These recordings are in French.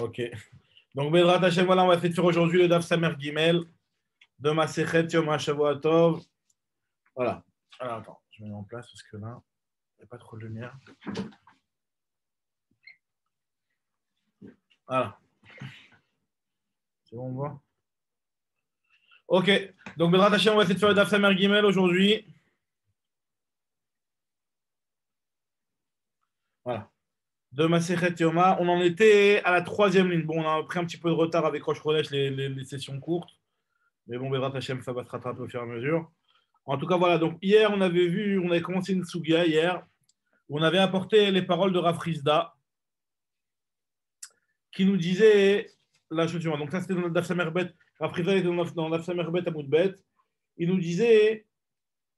Ok. Donc, Bedrat Hashem, voilà, on va essayer de faire aujourd'hui le Daf Samer Gimel de Masechet Yom HaShavua Tov. Voilà. Alors, attends, je mets en place parce que là, il n'y a pas trop de lumière. Voilà. C'est bon, on voit. Ok. Donc, Bedrat Hashem, on va essayer de faire le Daf Samer Gimel aujourd'hui. Voilà. De Masechet Yoma. On en était à la troisième ligne. Bon, on a pris un petit peu de retard avec Rosh Chodesh, les sessions courtes. Mais bon, Bedrat Hashem, ça va se rattraper au fur et à mesure. En tout cas, voilà. Donc, hier, on avait commencé une Sugia hier. On avait apporté les paroles de Rav Rizda qui nous disait la chose suivante. Donc, ça, c'était dans le Daf Samer Bet. Rav Rizda était dans le Daf Samer Bet à Moudbet. Il nous disait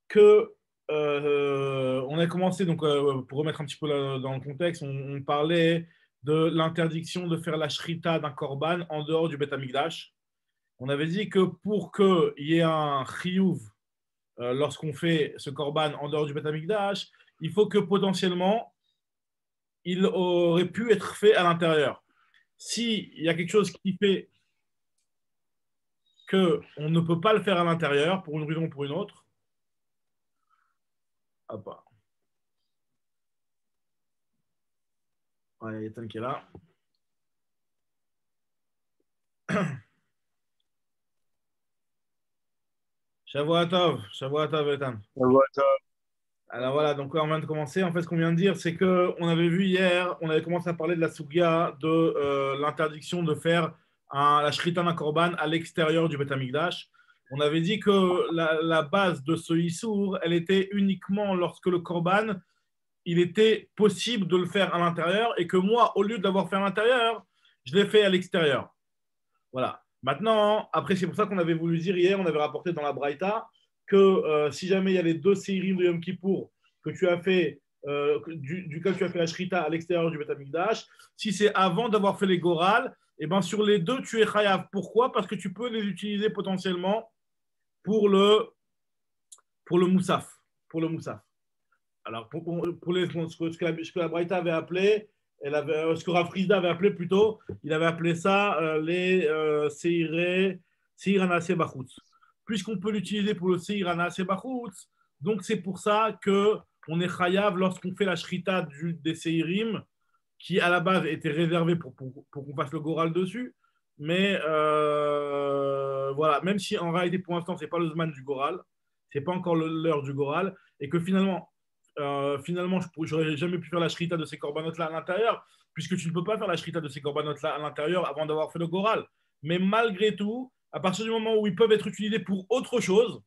que on a commencé, donc, pour remettre un petit peu dans le contexte, on parlait de l'interdiction de faire la shrita d'un korban en dehors du Bet Hamikdash. On avait dit que pour qu'il y ait un chiyuv lorsqu'on fait ce korban en dehors du Bet Hamikdash, il faut que potentiellement il aurait pu être fait à l'intérieur. S'il y a quelque chose qui fait qu'on ne peut pas le faire à l'intérieur, pour une raison ou pour une autre, hop. Ouais, il y a Ethan qui est là. Shavua Tov, Ethan. Alors voilà, donc on vient de commencer. En fait, ce qu'on vient de dire, c'est qu'on avait vu hier, on avait commencé à parler de la Sugia, de l'interdiction de faire la Shrita d'un Korban à l'extérieur du Bet Hamikdash. On avait dit que la base de ce Issour, elle était uniquement lorsque le Korban, il était possible de le faire à l'intérieur et que moi, au lieu de l'avoir fait à l'intérieur, je l'ai fait à l'extérieur. Voilà. Maintenant, après, c'est pour ça qu'on avait voulu dire hier, on avait rapporté dans la Braïta que si jamais il y a les deux séries de Yom Kippour que tu as fait, duquel tu as fait la Shrita à l'extérieur du Bet Hamikdash, si c'est avant d'avoir fait les Goral, et ben sur les deux, tu es Chayav. Pourquoi? Parce que tu peux les utiliser potentiellement pour le Moussaf. Pour le Moussaf. Alors, ce que la Braïta avait appelé, ce que Rav Rizda avait appelé plutôt, il avait appelé ça les Seir Anase Bachutz. Puisqu'on peut l'utiliser pour le Seir Anase Bachutz, donc c'est pour ça qu'on est chayav lorsqu'on fait la shrita des Seirim, qui à la base était réservée pour qu'on fasse le Goral dessus. Mais voilà, même si en réalité pour l'instant, ce n'est pas le Zman du Goral, ce n'est pas encore l'heure du Goral, et que finalement, je n'aurais jamais pu faire la shrita de ces corbanotes-là à l'intérieur, puisque tu ne peux pas faire la shrita de ces corbanotes-là à l'intérieur avant d'avoir fait le Goral. Mais malgré tout, à partir du moment où ils peuvent être utilisés pour autre chose,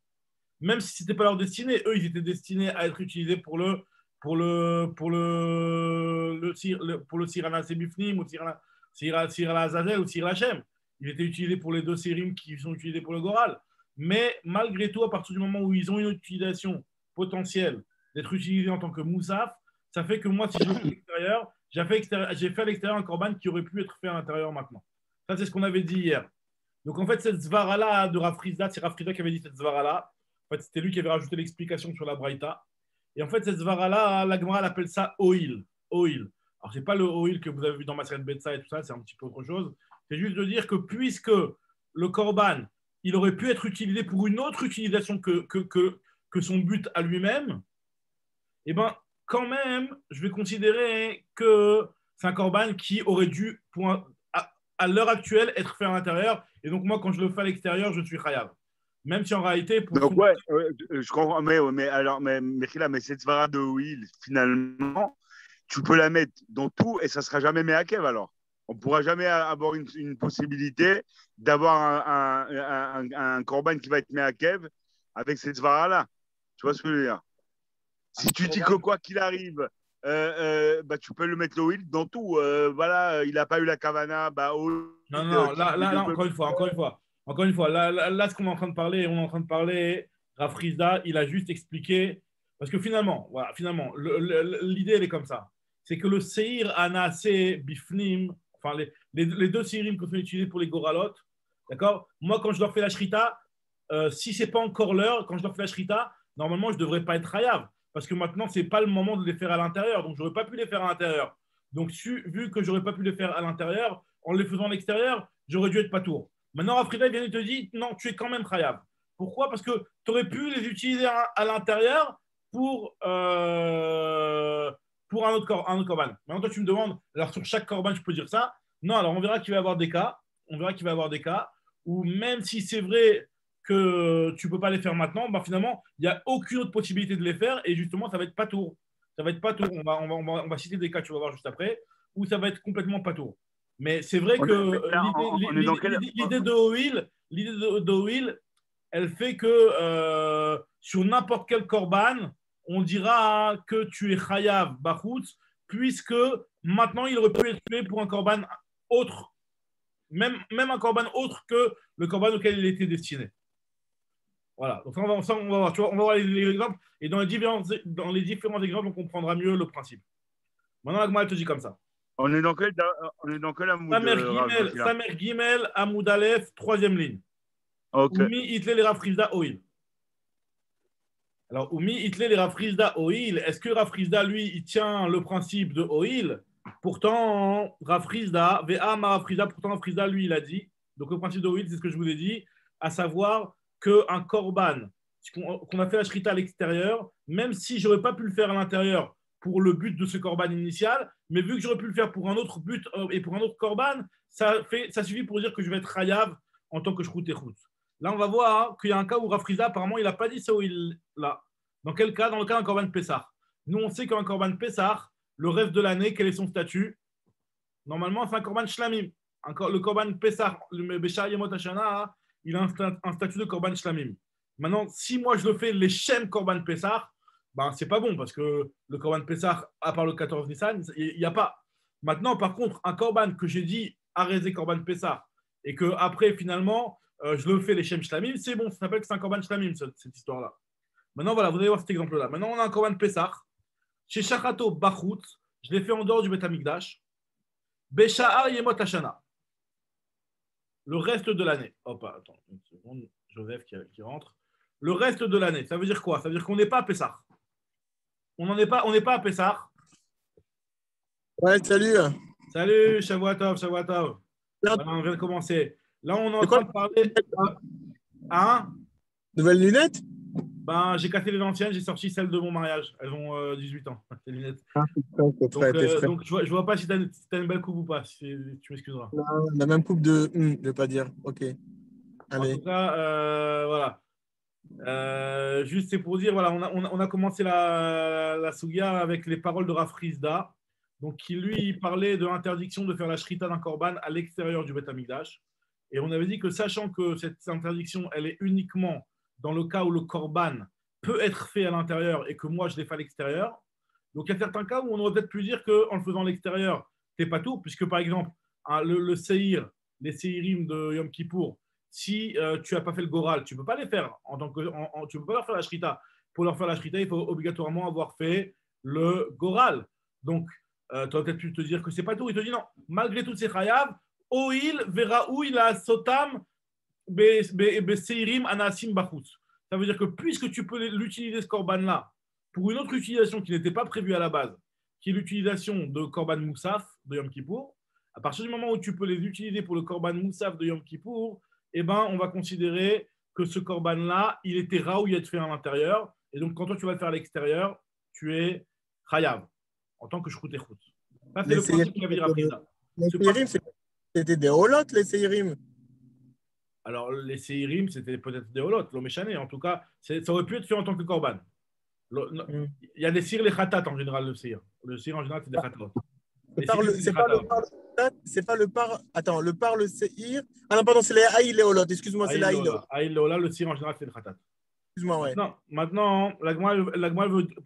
même si ce n'était pas leur destinée, eux, ils étaient destinés à être utilisés pour le Sirana Sebifnim ou Sirana Azazel ou Sirana Hashem. Ils étaient utilisés pour les deux sérim qui sont utilisés pour le Goral. Mais malgré tout, à partir du moment où ils ont une utilisation potentielle d'être utilisés en tant que Moussaf, ça fait que moi, si je le fais à l'extérieur, j'ai fait à l'extérieur un korban qui aurait pu être fait à l'intérieur maintenant. Ça, c'est ce qu'on avait dit hier. Donc, en fait, cette zvara-là de Rav Rizda, c'est Rav Rizda qui avait dit cette zvara-là. En fait, c'était lui qui avait rajouté l'explication sur la Braïta. Et en fait, cette zvara-là, la Gemara appelle ça oil. Oil. Alors, ce n'est pas le oil que vous avez vu dans Maseret Betsa et tout ça, c'est un petit peu autre chose. C'est juste de dire que puisque le korban, il aurait pu être utilisé pour une autre utilisation que son but à lui-même, eh bien, quand même, je vais considérer que c'est un korban qui aurait dû, à l'heure actuelle, être fait à l'intérieur. Et donc, moi, quand je le fais à l'extérieur, je suis chayav. Même si en réalité. Donc, je comprends. Mais cette svara de Will, finalement, tu peux la mettre dans tout et ça ne sera jamais Meakev alors. On ne pourra jamais avoir une possibilité d'avoir un korban qui va être Meakev avec cette svara-là. Tu vois ce que je veux dire? Si tu dis que quoi qu'il arrive, tu peux le mettre l'oil dans tout. Voilà, il n'a pas eu la kavana. Non, là, encore une fois. Là, ce qu'on est en train de parler, Rav Rizda, il a juste expliqué. Parce que finalement, l'idée, elle est comme ça. C'est que le Seir Anase Bifnim, enfin, les deux Seirim qu'on fait utiliser pour les Goralot, d'accord? Moi, quand je leur fais la Shrita, si ce n'est pas encore l'heure, quand je leur fais la Shrita, normalement, je ne devrais pas être Hayav. Parce que maintenant, ce n'est pas le moment de les faire à l'intérieur. Donc, je n'aurais pas pu les faire à l'intérieur. Donc, vu que je n'aurais pas pu les faire à l'intérieur, en les faisant à l'extérieur, j'aurais dû être patour. Maintenant, Rafrida vient et te dit non, tu es quand même chayav. Pourquoi? Parce que tu aurais pu les utiliser à l'intérieur pour un autre korban. Maintenant, toi, tu me demandes, alors sur chaque korban, je peux dire ça? Non, alors on verra qu'il va y avoir des cas. On verra qu'il va y avoir des cas où même si c'est vrai que tu ne peux pas les faire maintenant, bah, finalement, il n'y a aucune autre possibilité de les faire et justement, ça va être pas tour. Ça va être pas tour. On va citer des cas, tu vas voir juste après, où ça va être complètement pas tour. Mais c'est vrai que l'idée de Oil, elle fait que sur n'importe quel korban, on dira que tu es chayav bachutz, puisque maintenant il aurait pu être tué pour un korban autre, même un korban autre que le korban auquel il était destiné. Voilà, donc on va voir, tu vois, on va voir les exemples, et dans les différents exemples, on comprendra mieux le principe. Maintenant, la Gemara, elle te dit comme ça. On est dans quel Amoud? Samer Gimel, Amoud Aleph, troisième ligne. Okay. Oumi Hitler les Rafrizda Oil. Alors, Oumi Hitler les Rafrizda Oil, est-ce que Rafrizda, lui, il tient le principe de Oil? Pourtant, Rafrizda, VA ma Rafrizda, pourtant Rafrizda, lui, il a dit. Donc, le principe de Oil, c'est ce que je vous ai dit, à savoir qu'un korban, qu'on a fait la shrita à l'extérieur, même si je n'aurais pas pu le faire à l'intérieur pour le but de ce korban initial, mais vu que j'aurais pu le faire pour un autre but et pour un autre korban, ça suffit pour dire que je vais être chayav en tant que shrout et chout. Là, on va voir qu'il y a un cas où Rafrizda, apparemment, il n'a pas dit ça où il l'a. Dans quel cas? Dans le cas d'un korban Pessah. Nous, on sait qu'un korban Pessah, le reste de l'année, quel est son statut? Normalement, c'est un korban shlamim. Le korban Pessah, le Béchar Yemot Hashana, il a un statut de korban shlamim. Maintenant, si moi je le fais les shem korban Pessah, ben, c'est pas bon parce que le korban Pessah, à part le 14 Nissan, il n'y a pas. Maintenant, par contre, un korban que j'ai dit arrêter korban Pessah et que après finalement je le fais les shem shlamim, c'est bon, ça s'appelle que c'est un korban shlamim cette histoire-là. Maintenant, voilà, vous allez voir cet exemple-là. Maintenant, on a un korban Pessah. Chez Shachato Bachut, je l'ai fait en dehors du Bet Hamikdash. Bécha'ar Yemot Hashana. Le reste de l'année. Hop, attends une seconde. Joseph qui rentre. Le reste de l'année, ça veut dire quoi? Ça veut dire qu'on n'est pas à Pessah. On n'est pas à Pessah. Ouais, salut. Salut, Shavuatov. Voilà, on vient de commencer. Là, on est en train de parler. Hein? Nouvelles lunettes? Ben, j'ai cassé les anciennes, j'ai sorti celles de mon mariage. Elles ont 18 ans, ces lunettes. Donc, je vois pas si tu as une belle coupe ou pas. Tu m'excuseras. Non, la même coupe de... je ne vais pas dire. Ok. Allez. En tout cas, voilà. Juste, c'est pour dire, voilà, on a commencé la Sugia avec les paroles de Rafrizda. Donc, qui lui parlait de l'interdiction de faire la shrita d'un korban à l'extérieur du Bet Hamikdash. Et on avait dit que, sachant que cette interdiction, elle est uniquement dans le cas où le korban peut être fait à l'intérieur et que moi, je l'ai fait à l'extérieur. Donc, il y a certains cas où on aurait peut-être pu dire qu'en le faisant à l'extérieur, tu n'es pas tout, puisque, par exemple, le séhir, les séhirim de Yom Kippour, si tu n'as pas fait le goral, tu ne peux pas les faire. Tu ne peux pas leur faire la shrita. Pour leur faire la shrita, il faut obligatoirement avoir fait le goral. Donc, tu aurais peut-être pu te dire que ce n'est pas tout. Il te dit non, malgré tout, c'est chayav. Oil verra où il a sotam beseirim anasim bachutz. Ça veut dire que puisque tu peux l'utiliser ce korban-là pour une autre utilisation qui n'était pas prévue à la base, qui est l'utilisation de korban moussaf de Yom Kippour, à partir du moment où tu peux les utiliser pour le korban moussaf de Yom Kippour, eh ben, on va considérer que ce korban-là, il était raoui à être fait à l'intérieur. Et donc, quand toi, tu vas le faire à l'extérieur, tu es chayav, en tant que shrout et chout. Ça, c'est le principe qu'il avait dit Rafrizda. Les séhirim, c'était des holotes, les séhirim. Alors, les séhirim, c'était peut-être des holotes, l'oméchané. En tout cas, ça aurait pu être fait en tant que korban. Il y a des séhirs, les khatat en général, le séhir. Le séhir, en général, c'est des khatat. C'est pas le par. Attends, le par, le séhir. Ah non, pardon, c'est les haïl, les holotes. Excuse-moi, c'est les haïl. Haïl, le séhir, en général, c'est le khatat. Excuse-moi, ouais. Maintenant, la Gemara,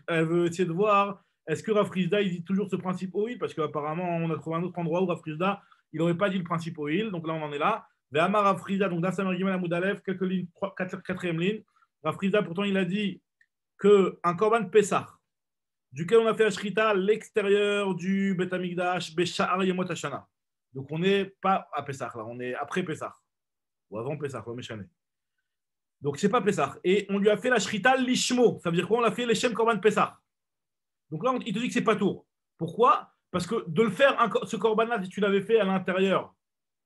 elle veut essayer de voir est-ce que Rafrizda, il dit toujours ce principe oil? Parce qu'apparemment, on a trouvé un autre endroit où Rafrizda, il n'aurait pas dit le principe oil. Donc là, on en est là. Ve'amar Rafrizda, donc dans Samer Gimel Amoud Aleph, quelques lignes, quatrième ligne. Rafrizda, pourtant, il a dit qu'un korban Pessah, duquel on a fait la shrita à l'extérieur du Bet Hamikdash, Bécha'ar Yemot Hashana. Donc on n'est pas à Pessah, là, on est après Pessah, ou avant Pessah, ou Méchané. Donc c'est pas Pessah. Et on lui a fait la shrita lishmo, ça veut dire quoi? On a fait les shem korban Pessah. Donc là, il te dit que c'est pas tour. Pourquoi? Parce que de le faire, ce korban-là, si tu l'avais fait à l'intérieur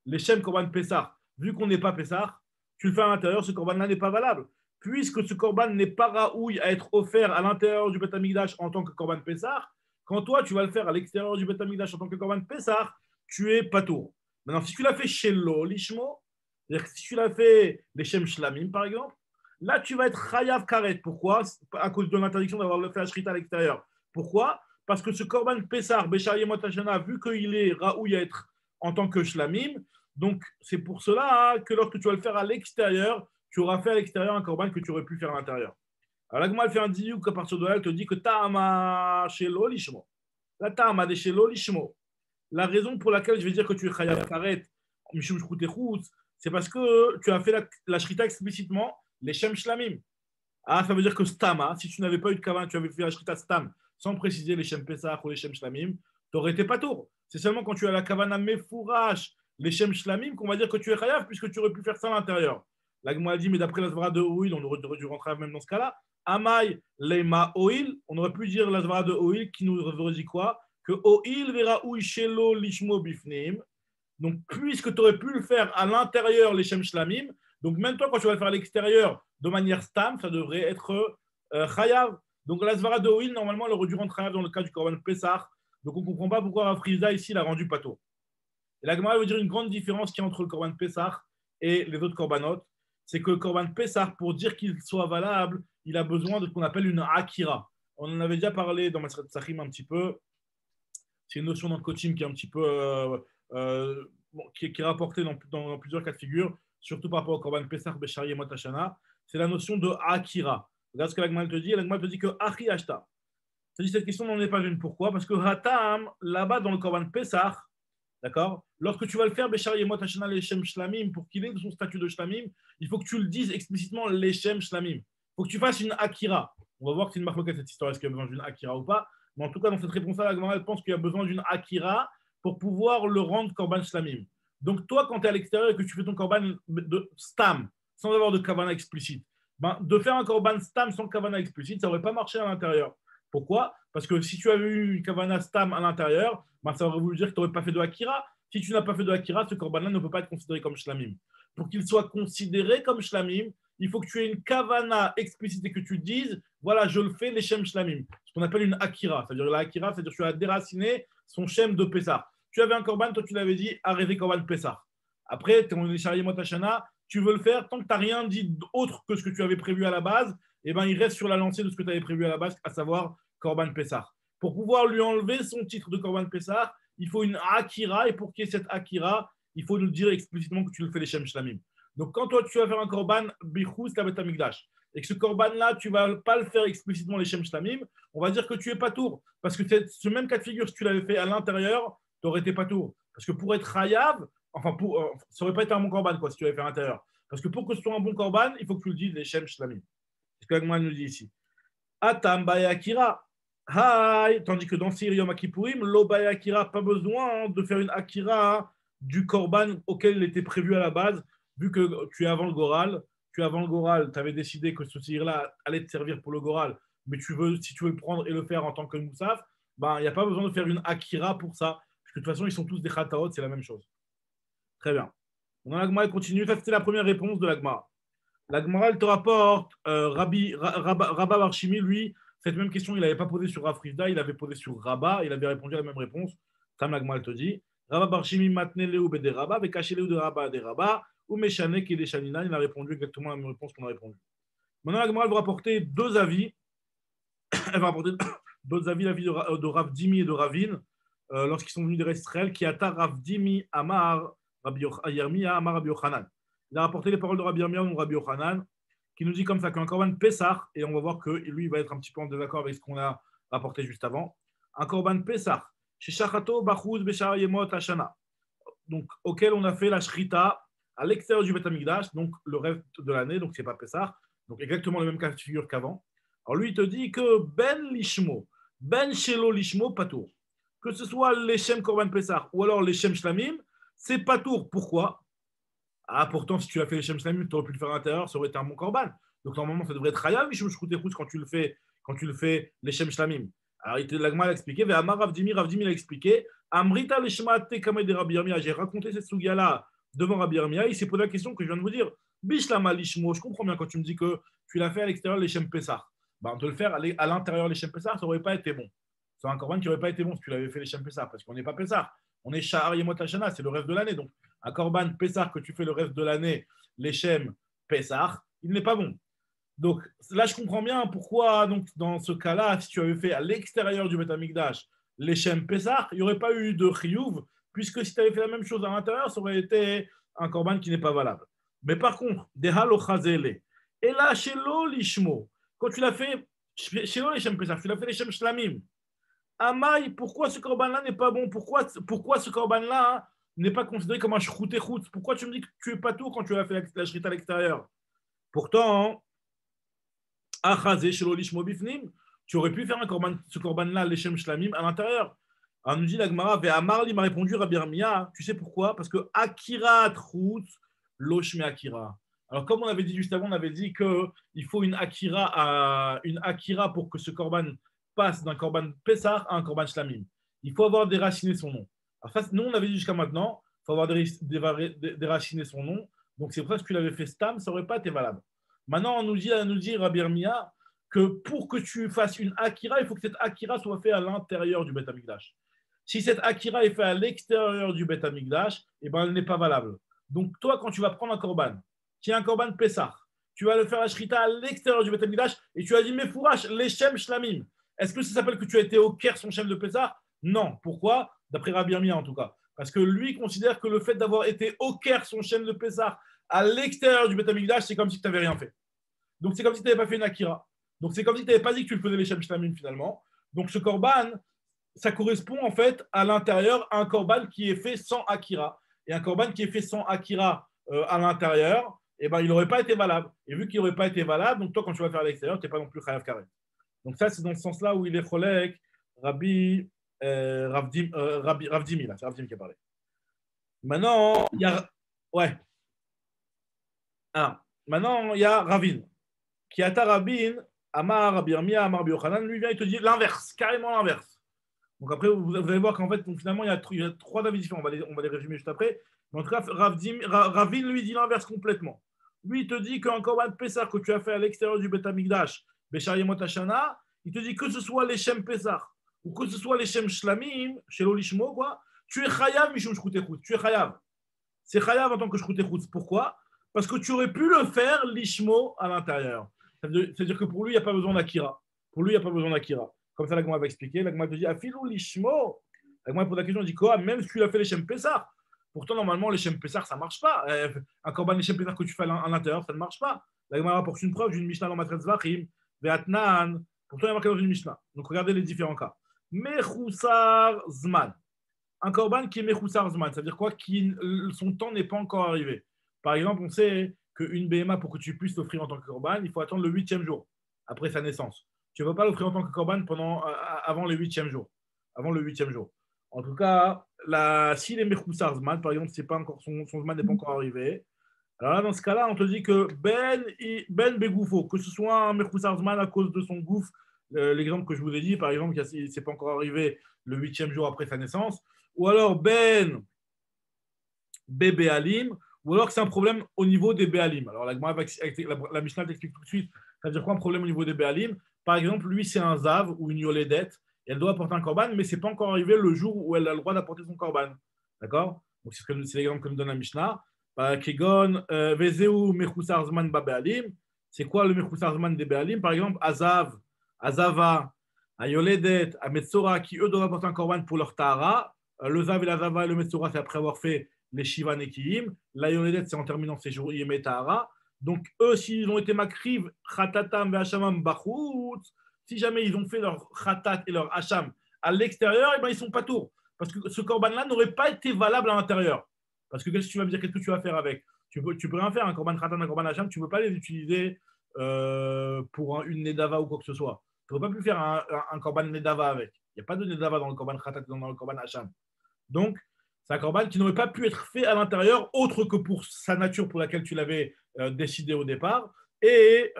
les Shem Korban Pessah, vu qu'on n'est pas Pessah, tu le fais à l'intérieur, ce Korban-là n'est pas valable. Puisque ce Korban n'est pas raoui à être offert à l'intérieur du Beth Amikdash en tant que Korban Pessah, quand toi, tu vas le faire à l'extérieur du Beth Amikdash en tant que Korban Pessah, tu es patour. Maintenant, si tu l'as fait chez Lo, Lishmo, c'est-à-dire que si tu l'as fait les Shem Shlamim, par exemple, là, tu vas être Chayav Karet. Pourquoi? À cause de l'interdiction d'avoir le fait à Shrita à l'extérieur. Pourquoi? Parce que ce Korban Pessah, Béchar Yemot Hashana, vu qu'il est raoui à être en tant que Shlamim, donc c'est pour cela que lorsque tu vas le faire à l'extérieur, tu auras fait à l'extérieur un Korban que tu aurais pu faire à l'intérieur. Alors là, elle fait un diouk à partir de là, elle te dit que Ta'ama Shelo Lishmo. La Ta'ama de Shelo Lishmo. La raison pour laquelle je vais dire que tu es Chayav Karet, Mishum Shkutechutz, c'est parce que tu as fait la Shrita explicitement, les Shem Shlamim. Ah, ça veut dire que Stama, si tu n'avais pas eu de Kavan, tu avais fait la Shrita Stam sans préciser les Shem Pesach ou les Shem Shlamim, tu aurais été pas tour. C'est seulement quand tu as la Kavana Mefourash, les Shem Shlamim, qu'on va dire que tu es Chayav, puisque tu aurais pu faire ça à l'intérieur. La Gemara dit, mais d'après la Zvara de Oil, on aurait dû rentrer même dans ce cas-là. Amai Leima Oil, on aurait pu dire la Zvara de Oil qui nous aurait dit quoi? Que Oil vera Uishelo Lishmo Bifnim. Donc, puisque tu aurais pu le faire à l'intérieur, les Shem Shlamim, donc même toi, quand tu vas le faire à l'extérieur de manière Stam, ça devrait être Chayav. Donc, la Zvara de Oil, normalement, elle aurait dû rentrer Chayav dans le cas du Korban Pessah. Donc, on ne comprend pas pourquoi Rav Friza ici l'a rendu pato. Et la Gemara veut dire une grande différence qu'il y a entre le Korban Pessah et les autres Korbanot. C'est que le Korban Pessah, pour dire qu'il soit valable, il a besoin de ce qu'on appelle une Akira. On en avait déjà parlé dans Maseret Sachim un petit peu. C'est une notion dans le coaching qui est un petit peu qui est rapportée dans plusieurs cas de figure, surtout par rapport au Korban Pessah, Béchar Yemot Hashana. C'est la notion de Akira. Regarde ce que la Gemara te dit. La Gemara te dit que Achi Ashta. C'est-à-dire cette question n'en est pas une. Pourquoi? Parce que Hatam, là-bas dans le Korban Pessah, d'accord, lorsque tu vas le faire, Béchar Yemot Hashana les Shem Shlamim, pour qu'il ait son statut de Shlamim, il faut que tu le dises explicitement les Shem Shlamim. Il faut que tu fasses une Akira. On va voir que c'est une marloquette cette histoire, est-ce qu'il y a besoin d'une Akira ou pas. Mais en tout cas, dans cette réponse-là, la Gemara, elle pense qu'il y a besoin d'une Akira pour pouvoir le rendre Korban Shlamim. Donc, toi, quand tu es à l'extérieur et que tu fais ton Korban de Stam, sans avoir de Kavana explicite, ben, de faire un Korban Stam sans Kavana explicite, ça n'aurait pas marché à l'intérieur. Pourquoi? Parce que si tu avais eu une Kavana Stam à l'intérieur, ben, ça aurait voulu dire que tu n'aurais pas fait de Akira. Si tu n'as pas fait de Akira, ce Korban-là ne peut pas être considéré comme Shlamim. Pour qu'il soit considéré comme Shlamim, il faut que tu aies une Kavana explicite et que tu dises, voilà, je le fais, les Shem Shlamim. Ce qu'on appelle une Akira. C'est-à-dire la Akira, c'est-à-dire que tu as déraciné son Shem de Pessah. Tu avais un Korban, toi tu l'avais dit, arrêtez Korban Pessah. Après, tu es en Shari Yemot Hashana, tu veux le faire, tant que tu n'as rien dit autre que ce que tu avais prévu à la base, eh ben, il reste sur la lancée de ce que tu avais prévu à la base, à savoir Korban Pessah. Pour pouvoir lui enlever son titre de Korban Pessah, il faut une Akira, et pour qu'il y ait cette Akira, il faut nous dire explicitement que tu le fais les Shem Shlamim. Donc, quand toi, tu vas faire un Korban Bichous Tabet Amigdash, et que ce Korban-là, tu ne vas pas le faire explicitement les Shem Shlamim, on va dire que tu es pas tour. Parce que ce même cas de figure, si tu l'avais fait à l'intérieur, tu aurais été pas tour. Parce que pour être Hayav, enfin, ça n'aurait pas été un bon Korban, quoi, si tu l'avais fait à l'intérieur. Parce que pour que ce soit un bon Korban, il faut que tu le dises les Shem Shlamim. C'est ce que l'Agma nous dit ici. Atam Bayakira. Hai, tandis que dans Seir Yom Kippourim, lo Bayakira, pas besoin de faire une Akira du Korban auquel il était prévu à la base, vu que tu es avant le Goral. Tu es avant le Goral, tu avais décidé que ce Seir-là allait te servir pour le Goral, mais si tu veux le prendre et le faire en tant que Moussaf, ben, il n'y a pas besoin de faire une Akira pour ça. Parce que de toute façon, ils sont tous des Khataot, c'est la même chose. Très bien. Donc, l'Agma, elle continue. Ça, c'était la première réponse de l'Agma. L'Agma, elle te rapporte Rabba Barshimi, lui, cette même question, il n'avait pas posé sur Rav Friza, il avait posé sur Rabba, il avait répondu à la même réponse. Tam l'Agma, elle te dit Rabba Barshimi matnele ou bede Rabba, vekachele ou de Rabba de Rabba, ou meshane qui est des Shanina. Il a répondu exactement la même réponse qu'on a répondu. Maintenant, l'Agma, elle va rapporter deux avis. Elle va rapporter d'autres avis, l'avis de Rav Dimi et de Ravine. Lorsqu'ils sont venus d'Israël, qui ata Rav Dimi Amar Rabbi Yirmiyah Amar Rabbi Yochanan. Il a rapporté les paroles de Rabbi Yirmiyah ou Rabbi Yochanan, qui nous dit comme ça qu'un Korban Pessah, et on va voir que lui, il va être un petit peu en désaccord avec ce qu'on a rapporté juste avant. Un Korban Pessah, chez Shachato Bachouz Beshar Yemot Hashana, donc auquel on a fait la Shrita à l'extérieur du Beth Amikdash, donc le reste de l'année, donc c'est pas Pessah, donc exactement le même cas de figure qu'avant. Alors lui, il te dit que Ben Lishmo, Ben Shelo Lishmo, Patour. Que ce soit les Shem Korban Pessah ou alors les Shem Shlamim, c'est Patour. Pourquoi? Ah, pourtant, si tu as fait les Shem Shlamim, tu aurais pu le faire à l'intérieur, ça aurait été un bon Korban. Donc normalement, ça devrait être Chayav, Mishum Shkutechutz, quand tu le fais les Shem Shlamim. Alors l'Agma l'a expliqué, Amar Rav Dimi l'a expliqué, Amrita Leshmaate Kameh de Rabbi Yirmiyah, j'ai raconté cette sougia-là devant Rabbi Yirmiyah, il s'est posé la question que je viens de vous dire. Bishlama lishmo, je comprends bien quand tu me dis que tu l'as fait à l'extérieur les Shem Pessah. Ben, de le faire à l'intérieur les Shem Pessah, ça n'aurait pas été bon. C'est un korban qui n'aurait pas été bon si tu l'avais fait les Shem Pessah, parce qu'on n'est pas Pessah. On est Sha'ar Yemot Hashana, c'est le reste de l'année. Donc, un korban Pessah que tu fais le reste de l'année, les Shem Pessah, il n'est pas bon. Donc là, je comprends bien pourquoi, donc, dans ce cas-là, si tu avais fait à l'extérieur du Beth Amikdash les Shem Pessah, il n'y aurait pas eu de Chiyuv, puisque si tu avais fait la même chose à l'intérieur, ça aurait été un korban qui n'est pas valable. Mais par contre, des halo chazele, et là, chez lo lishmo, quand tu l'as fait, chez lo les Shem Pessah, tu l'as fait les Shem Shlamim, Amaï, pourquoi ce korban-là n'est pas bon? Pourquoi ce korban-là n'est pas considéré comme un shrouté choutz? Pourquoi tu me dis que tu es pas tout quand tu as fait la shrita à l'extérieur? Pourtant, achazé chez lo lishmo bifnim, tu aurais pu faire ce korban-là, les Shem Shlamim, à l'intérieur. Alors, nous dit la Gemara, Amarli m'a répondu, Rabbi Yirmiyah, tu sais pourquoi? Parce que Akira Trout, Loshme Akira. Alors, comme on avait dit juste avant, on avait dit qu'il faut une Akira pour que ce korban passe d'un korban Pessah à un korban Shlamim. Il faut avoir déraciné son nom. Alors, ça, nous, on avait dit jusqu'à maintenant, il faut avoir déraciné son nom. Donc, c'est pour ça que tu l'avais fait Stam, ça n'aurait pas été valable. Maintenant, on nous dit Rabbi Yirmiyah, que pour que tu fasses une Akira, il faut que cette Akira soit faite à l'intérieur du Beth Amikdash. Si cette Akira est faite à l'extérieur du Beth Amikdash, eh ben, elle n'est pas valable. Donc, toi, quand tu vas prendre un korban, qui est un korban Pessah, tu vas le faire la shrita à l'extérieur du Beth Amikdash et tu as dit, mais fourrache, les Shem Shlamim. Est-ce que ça s'appelle que tu as été au Ker son Shem de Pessah? Non. Pourquoi? D'après Rabbi Yirmiyah, en tout cas. Parce que lui considère que le fait d'avoir été au Ker son Shem de Pessah à l'extérieur du Beth Amikdash, c'est comme si tu n'avais rien fait. Donc, c'est comme si tu n'avais pas fait une Akira. Donc, c'est comme si tu n'avais pas dit que tu le faisais les Shem Shlamim finalement. Donc, ce korban, ça correspond en fait à l'intérieur à un korban qui est fait sans Akira. Et un korban qui est fait sans Akira à l'intérieur, eh ben, il n'aurait pas été valable. Et vu qu'il n'aurait pas été valable, donc toi, quand tu vas faire à l'extérieur, tu n'es pas non plus Chayav Karet. Donc, ça, c'est dans ce sens-là où il est Cholek, Rabdimi, là, c'est Ravdim qui a parlé. Maintenant, il y a. Ouais. Ah, maintenant, il y a Ravin. Qui a Rabin. Amar, Rabbi Yirmiyah, Amar, Rabbi Yochanan, lui vient et te dit l'inverse, carrément l'inverse. Donc après, vous allez voir qu'en fait, donc, finalement, il y a trois avis différents. On va les résumer juste après. Mais en tout cas, Ravin lui dit l'inverse complètement. Lui, il te dit qu'un korban Pessah que tu as fait à l'extérieur du Beth Amikdash, Beshar Yemot Hashana, il te dit que ce soit les Shem Pessah ou que ce soit les Shem Shlamim, chez l'Olishmo, quoi, tu es Chayav Mishum Shkutechut. Tu es Chayav. C'est Chayav en tant que Shkutechut. Pourquoi? Parce que tu aurais pu le faire l'Ishmo à l'intérieur. C'est-à-dire que pour lui, il n'y a pas besoin d'Akira. Pour lui, il n'y a pas besoin d'Akira. Comme ça, l'Agma va expliquer. L'Agma te dit Afilou l'Ishmo. L'Agma pose la question, il dit quoi? Même si tu l'as fait les Shem Pessah. Pourtant, normalement, les Shem Pessah, ça ne marche pas. Un korban les Shem Pessah que tu fais à l'intérieur, ça ne marche pas. L'Agma rapporte une preuve d'une Mishnah dans Matret Zvachim, Ve'atnan. Pourtant, il y a marqué dans une Mishnah. Donc, regardez les différents cas. Mechoussar Zman. Un korban qui est Mechoussar Zman. C'est-à-dire quoi? Son temps n'est pas encore arrivé. Par exemple, on sait qu'une BMA, pour que tu puisses l'offrir en tant que korban, il faut attendre le 8e jour après sa naissance. Tu ne vas pas l'offrir en tant que korban avant le 8e jour. Avant le 8e jour. En tout cas, s'il est Mechoussar Zman, par exemple, c'est pas encore, son Zman n'est pas encore arrivé. Alors là, dans ce cas-là, on te dit que Ben Begoufo, que ce soit un Mechoussar Zman à cause de son gouffre, l'exemple que je vous ai dit, par exemple, il ne s'est pas encore arrivé le 8e jour après sa naissance, ou alors Ben Bébé Alim, ou alors que c'est un problème au niveau des Béalim. Alors la Mishnah t'explique tout de suite, ça veut dire quoi un problème au niveau des Béalim? Par exemple, lui, c'est un Zav ou une Yoledette, et elle doit apporter un korban, mais ce n'est pas encore arrivé le jour où elle a le droit d'apporter son korban. D'accord? Donc c'est l'exemple que nous donne la Mishnah. Kegon, Vezeu, Mechoussar Zman ba Béalim. C'est quoi le Mechoussar Zman des Béalim? Par exemple, Azav, Azava, Yoledette, Metsora, qui eux doivent apporter un korban pour leur Tahara. Le Zav et la Zava et le Metsora, c'est après avoir fait les Shiva Nekiim. La Yoledet, c'est en terminant ses jours Yemé Tahara. Donc, eux, s'ils ont été makriv, Khatatam Ve'ashamam Bachout, si jamais ils ont fait leur Khatat et leur Hacham à l'extérieur, eh ben, ils ne sont pas tours. Parce que ce korban-là n'aurait pas été valable à l'intérieur. Parce que qu'est-ce que tu vas me dire? Qu'est-ce que tu vas faire avec? Tu peux rien faire. Un korban Khatat, un korban Hacham, tu ne peux pas les utiliser pour une Nedava ou quoi que ce soit. Tu n'aurais pas pu faire un korban Nedava avec. Il n'y a pas de Nedava dans le korban Khatat et dans le korban Hacham. Donc, c'est un korban qui n'aurait pas pu être fait à l'intérieur, autre que pour sa nature pour laquelle tu l'avais décidé au départ. Et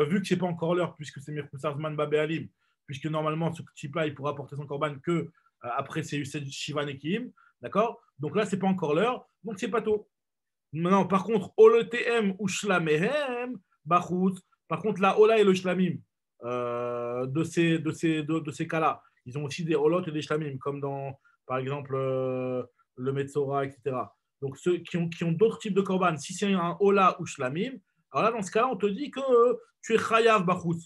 vu que ce n'est pas encore l'heure, puisque c'est Mechoussar Zman ba Béalim, puisque normalement, ce type-là, il pourra apporter son korban que après c'est Shiva Nekiim, d'accord? Donc là, ce n'est pas encore l'heure, donc c'est pas tôt. Non, par contre, Olotem ou Shlamehem, Bachout, par contre, la Ola et le Shlamim, de ces cas-là, ils ont aussi des Olot et des Shlamim, comme dans, par exemple, le Metzora, etc. Donc, ceux qui ont d'autres types de korban, si c'est un Ola ou Shlamim, alors là, dans ce cas-là, on te dit que tu es Chayav Bachout.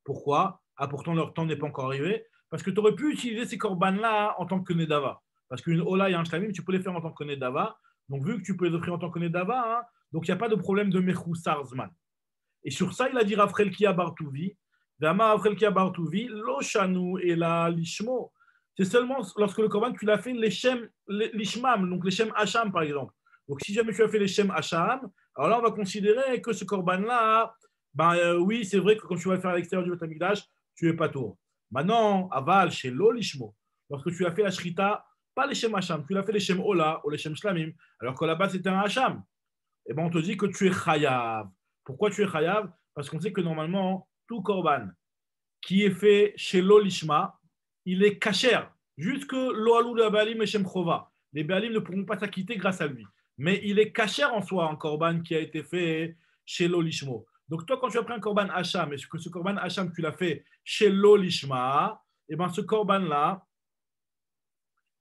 Pourquoi? Ah, pourtant, leur temps n'est pas encore arrivé. Parce que tu aurais pu utiliser ces korban-là en tant que Nedava. Parce qu'une Ola et un Shlamim, tu peux les faire en tant que Nedava. Donc, vu que tu peux les offrir en tant que Nedava, hein, donc il n'y a pas de problème de Mechoussar Zman. Et sur ça, il a dit Rafrel Kia Bartouvi, Vama Rafrel Kia Bartouvi, Loshanu et la Lishmo. C'est seulement lorsque le korban, tu l'as fait l'Ishmam, donc les Shem Hacham par exemple. Donc, si jamais tu as fait les Shem Hacham, alors là, on va considérer que ce korban-là, oui, c'est vrai que quand tu vas le faire à l'extérieur du Beth Amikdash, tu es pas tour. Maintenant, Aval, chez l'Olishmo, lorsque tu as fait la Shrita, pas les Shem Hacham, tu l'as fait les Shem Ola ou les Shem Shlamim, alors que là-bas c'était un Hacham, et on te dit que tu es Chayav. Pourquoi tu es Chayav? Parce qu'on sait que normalement, tout Korban qui est fait chez l'Olishma, il est kasher, jusque l'Oalou de Baalim et Shem Chova. Les Baalim ne pourront pas s'acquitter grâce à lui. Mais il est kasher en soi, un Korban qui a été fait chez l'Olishmo. Donc toi, quand tu as pris un Korban Hacham, et que ce Korban Hacham, tu l'as fait chez l'Olishma, et ce Korban-là,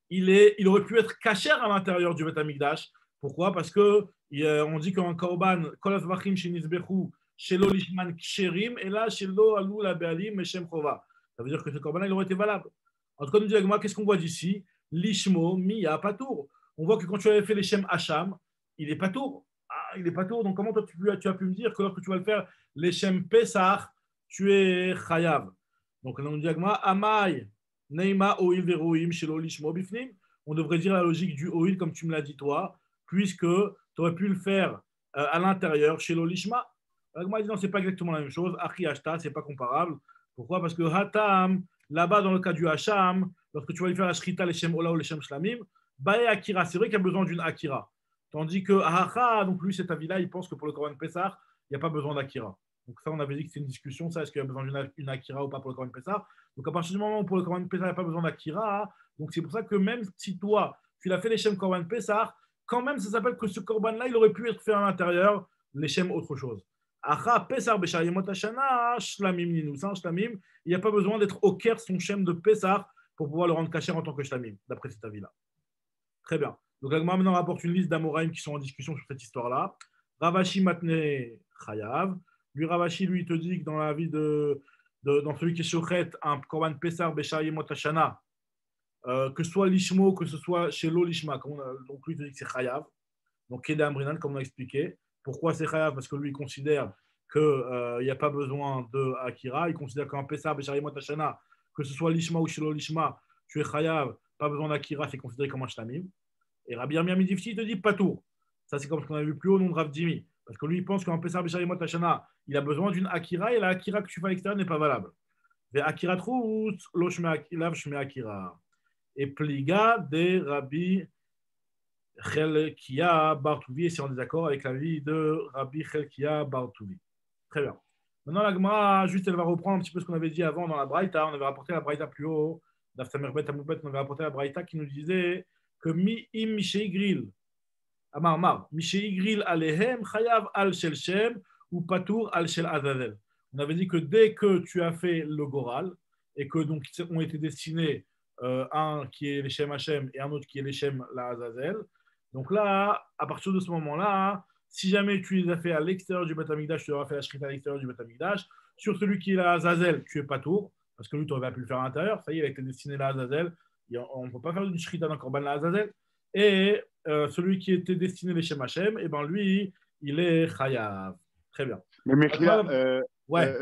il aurait pu être kasher à l'intérieur du Beth Amikdash. Pourquoi? Parce que on dit qu'un korban, kol azvachim shenizbechu shelo lishman ksherim, et là shelo alou la bealim meshem chova. Ça veut dire que ce korban-là, il aurait été valable. En tout cas, nous dit moi, qu'est-ce qu'on voit d'ici? Lishmo miya patour. On voit que quand tu avais fait les shem hacham, il est patour. Ah, il est patour. Donc comment toi tu as pu me dire que lorsque tu vas le faire les shem pesach, tu es chayav? Donc on nous dit moi, amay neima oil veroim shelo lishmo bifnim. On devrait dire la logique du oil comme tu me l'as dit toi, puisque tu aurais pu le faire à l'intérieur chez l'olishma. Moi, non, c'est pas exactement la même chose. Achi Ashta, c'est pas comparable. Pourquoi? Parce que Hatam, là-bas, dans le cas du Hacham, lorsque tu vas lui faire la Shrita, les Shem Ola ou les Shem Shlamim, Bae Akira, c'est vrai qu'il y a besoin d'une Akira. Tandis que Ahacha, donc lui, cet avis-là, il pense que pour le Korban Pessah, il n'y a pas besoin d'Akira. Donc ça, on avait dit que c'est une discussion, ça, est-ce qu'il y a besoin d'une Akira ou pas pour le Korban Pessah? Donc à partir du moment où pour le Korban Pessah, il n'y a pas besoin d'Akira, donc c'est pour ça que même si toi, tu l'as fait les Shem Korban Pessah, quand même, ça s'appelle que ce Korban-là, il aurait pu être fait à l'intérieur, les Shem autre chose. Acha, Pessah, Beshayemot Hashana, Shlamim, Ninousan, Shlamim, il n'y a pas besoin d'être au Ker, son Shem de Pessah, pour pouvoir le rendre kasher en tant que Shlamim, d'après cet avis-là. Très bien. Donc, Agma maintenant rapporte une liste d'Amoraïm qui sont en discussion sur cette histoire-là. Ravashi Matne Chayav. Lui, Ravashi, lui, te dit que dans la vie dans celui qui est Shochet, un Korban Pessah, Beshayemot Hashana, que ce soit l'Ishmo, que ce soit chez l'Olishma, donc lui, il te dit que c'est Chayav. Donc, Kedam Brinan, comme on a expliqué. Pourquoi c'est Chayav? Parce que lui, il considère qu'il n'y a pas besoin de Akira. Il considère qu'un Pessah, Beshayemot Hashana, que ce soit l'Ishma ou chez l'Olishma, tu es Chayav, pas besoin d'Akira, c'est considéré comme un Shlamim. Et Rabbi Yirmiyah Midifti te dit pas tout. Ça, c'est comme ce qu'on a vu plus haut au nom de Rav Dimi. Parce que lui, il pense qu'un Pessah Beshayemot Hashana, il a besoin d'une Akira, et la Akira que tu fais à l'extérieur n'est pas valable. Et Akira Trout, Lo Shme Akira. Et Pliga de Rabbi Chelkia Bartouvi, et c'est en désaccord avec l'avis de Rabbi Chelkia Bartouvi. Très bien. Maintenant, la Gemara, juste, elle va reprendre un petit peu ce qu'on avait dit avant dans la Braïta. On avait rapporté la Braïta plus haut. On avait rapporté la Braïta qui nous disait que Mi-im Mishei Gril, Amar, Mishei Gril Alehem, Chayav al Shel Shem, ou Patour al Shel Azazel. On avait dit que dès que tu as fait le Goral, et que donc ont été destinés un qui est les Shem Hashem et un autre qui est les Shem la Azazel, donc là, à partir de ce moment-là, si jamais tu les as fait à l'extérieur du Beth Amikdash, tu auras fait la Shrita à l'extérieur du Beth Amikdash. Sur celui qui est la Azazel, tu es pas tour, parce que lui, tu aurais pu le faire à l'intérieur. Ça y est, il a été destiné la Azazel. On ne peut pas faire une Shrita dans Korban la Azazel. Et celui qui était destiné les Shem Hashem, et ben lui, il est Chayav. Très bien. Mais Mechila, ouais,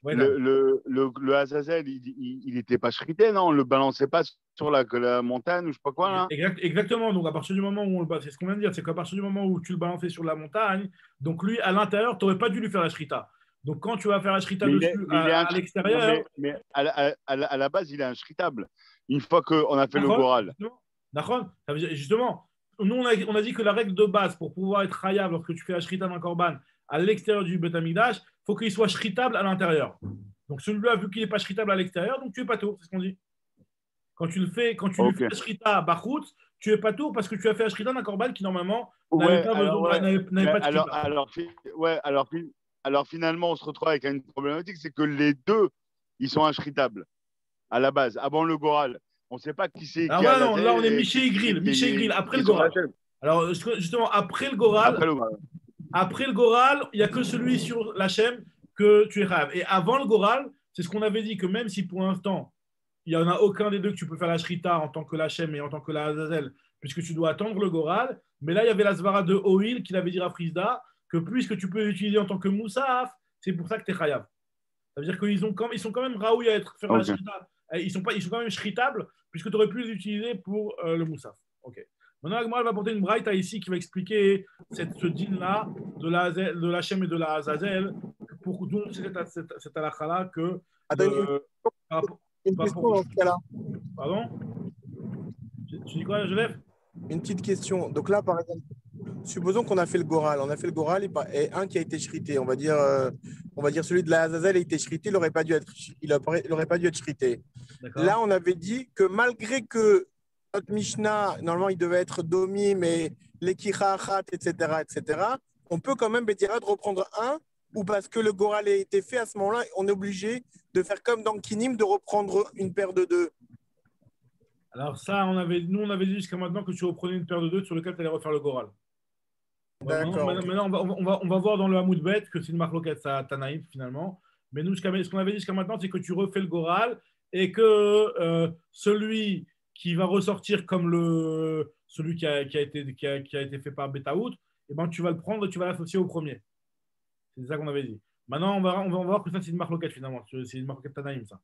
le Azazel, il n'était pas shrité, non? On ne le balançait pas sur la montagne ou je sais pas quoi, là? Exactement. Donc, à partir du moment où c'est ce qu'on vient de dire, c'est qu'à partir du moment où tu le balançais sur la montagne, donc lui, à l'intérieur, tu n'aurais pas dû lui faire la shrita. Donc, quand tu vas faire la shrita dessus à l'extérieur. Mais à la base, il est inshritable. Une fois qu'on a fait le Goral. D'accord. Justement, nous, on a dit que la règle de base pour pouvoir être chayav lorsque tu fais la shrita d'un korban à l'extérieur du Beth Amikdash, il faut qu'il soit shritable à l'intérieur. Donc celui-là, vu qu'il n'est pas shritable à l'extérieur, donc tu n'es pas tout, c'est ce qu'on dit. Quand tu lui fais la shrita à Bachout, tu es pas tout parce que tu as fait la shrita d'un korban qui normalement n'avait pas besoin, n'avait pas de shrita. Alors finalement, on se retrouve avec une problématique, c'est que les deux, ils sont inshritables à la base, avant le Goral. On ne sait pas qui c'est Alors qui a voilà, la non, là on est Miché Grill, après le Goral. Alors justement, après le Goral, il n'y a que celui sur l'Hachem que tu es rave. Et avant le Goral, c'est ce qu'on avait dit, que même si pour l'instant, il n'y en a aucun des deux que tu peux faire la Shrita en tant que l'Hachem et en tant que la Azazel, puisque tu dois attendre le Goral. Mais là, il y avait la Svara de Oil qu'il avait dit à Frisda, que puisque tu peux l'utiliser en tant que Moussaf, c'est pour ça que tu es chayav. Ça veut dire qu'ils sont quand même raouis à faire la Shrita. Ils sont quand même shritables, puisque tu aurais pu les utiliser pour le Moussaf. Ok. Maintenant, Agmara va apporter une braïta ici qui va expliquer ce din-là de l'Hachem et de la Azazel, pour d'où cette halakha-là que. Une question dans ce cas-là. Pardon? Tu dis quoi, Genève? Une petite question. Donc là, par exemple, supposons qu'on a fait le Goral. On a fait le Goral et un qui a été shrité. On va dire celui de la Azazel a été shrité, il n'aurait pas dû être shrité. Là, on avait dit que malgré que notre Mishnah, normalement, il devait être Domi, mais les Kirachat, etc., on peut quand même, Bédira, de reprendre un, ou parce que le Goral a été fait, à ce moment-là, on est obligé de faire comme dans Kinim, de reprendre une paire de deux. Alors ça, on avait dit jusqu'à maintenant que tu reprenais une paire de deux sur lequel tu allais refaire le Goral. D'accord. Maintenant, on va voir dans le Hamoud Bet que c'est une marloquette, ça Tanaïm finalement. Mais nous, ce qu'on avait dit jusqu'à maintenant, c'est que tu refais le Goral et que celui qui va ressortir comme celui qui a été fait par Betaout, eh ben, tu vas le prendre et tu vas l'associer au premier. C'est ça qu'on avait dit. Maintenant, on va voir que ça, c'est une marloquette finalement. C'est une marloquette Tanaïm, ça.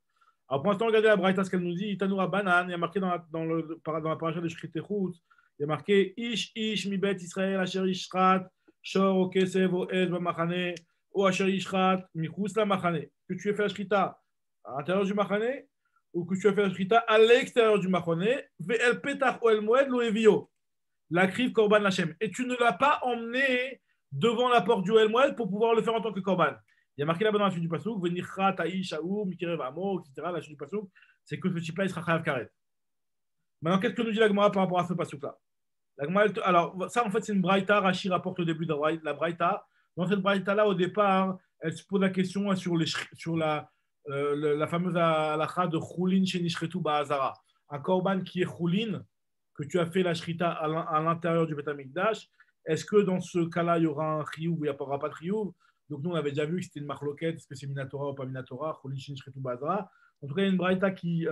Alors pour l'instant, regardez la Braïta, ce qu'elle nous dit. Itanoura Banan, il y a marqué dans la paracha de Shrit Echut, il y a marqué Ish mibet Israël asher ishrat shor o kesev o ez b'machane ou asher ishrat michus la machane. Que tu aies fait la shrita à l'intérieur du machane ou que tu aies fait la shrita à l'extérieur du machane, ve'el petach o el moed lo evio. La kriv korban lachem. Et tu ne l'as pas emmené devant la porte du el moed pour pouvoir le faire en tant que korban. Il y a marqué là-bas dans la suite du pasouk, Venichra, Taï, Shaou, Mikirev, Amo, etc. La suite du pasouk, c'est que ce type-là, il sera chayav karet. Maintenant, qu'est-ce que nous dit la Gemara par rapport à ce pasouk-là? Alors, ça, en fait, c'est une braïta. Rashi rapporte au début de la braïta. Dans cette braïta-là, au départ, elle se pose la question sur la fameuse halakha de Choulin chez Nishretu Ba'azara. Un korban qui est Choulin, que tu as fait la shrita à l'intérieur du Beth Amikdash. Est-ce que dans ce cas-là, il y aura un chiyuv ou il n'y aura pas de chiyuv? Donc, nous, on avait déjà vu que c'était une marloquette. Est-ce que c'est Minatora ou pas Minatora? Choulin chez Nishretu Ba'azara. En tout cas, il y a une braïta qui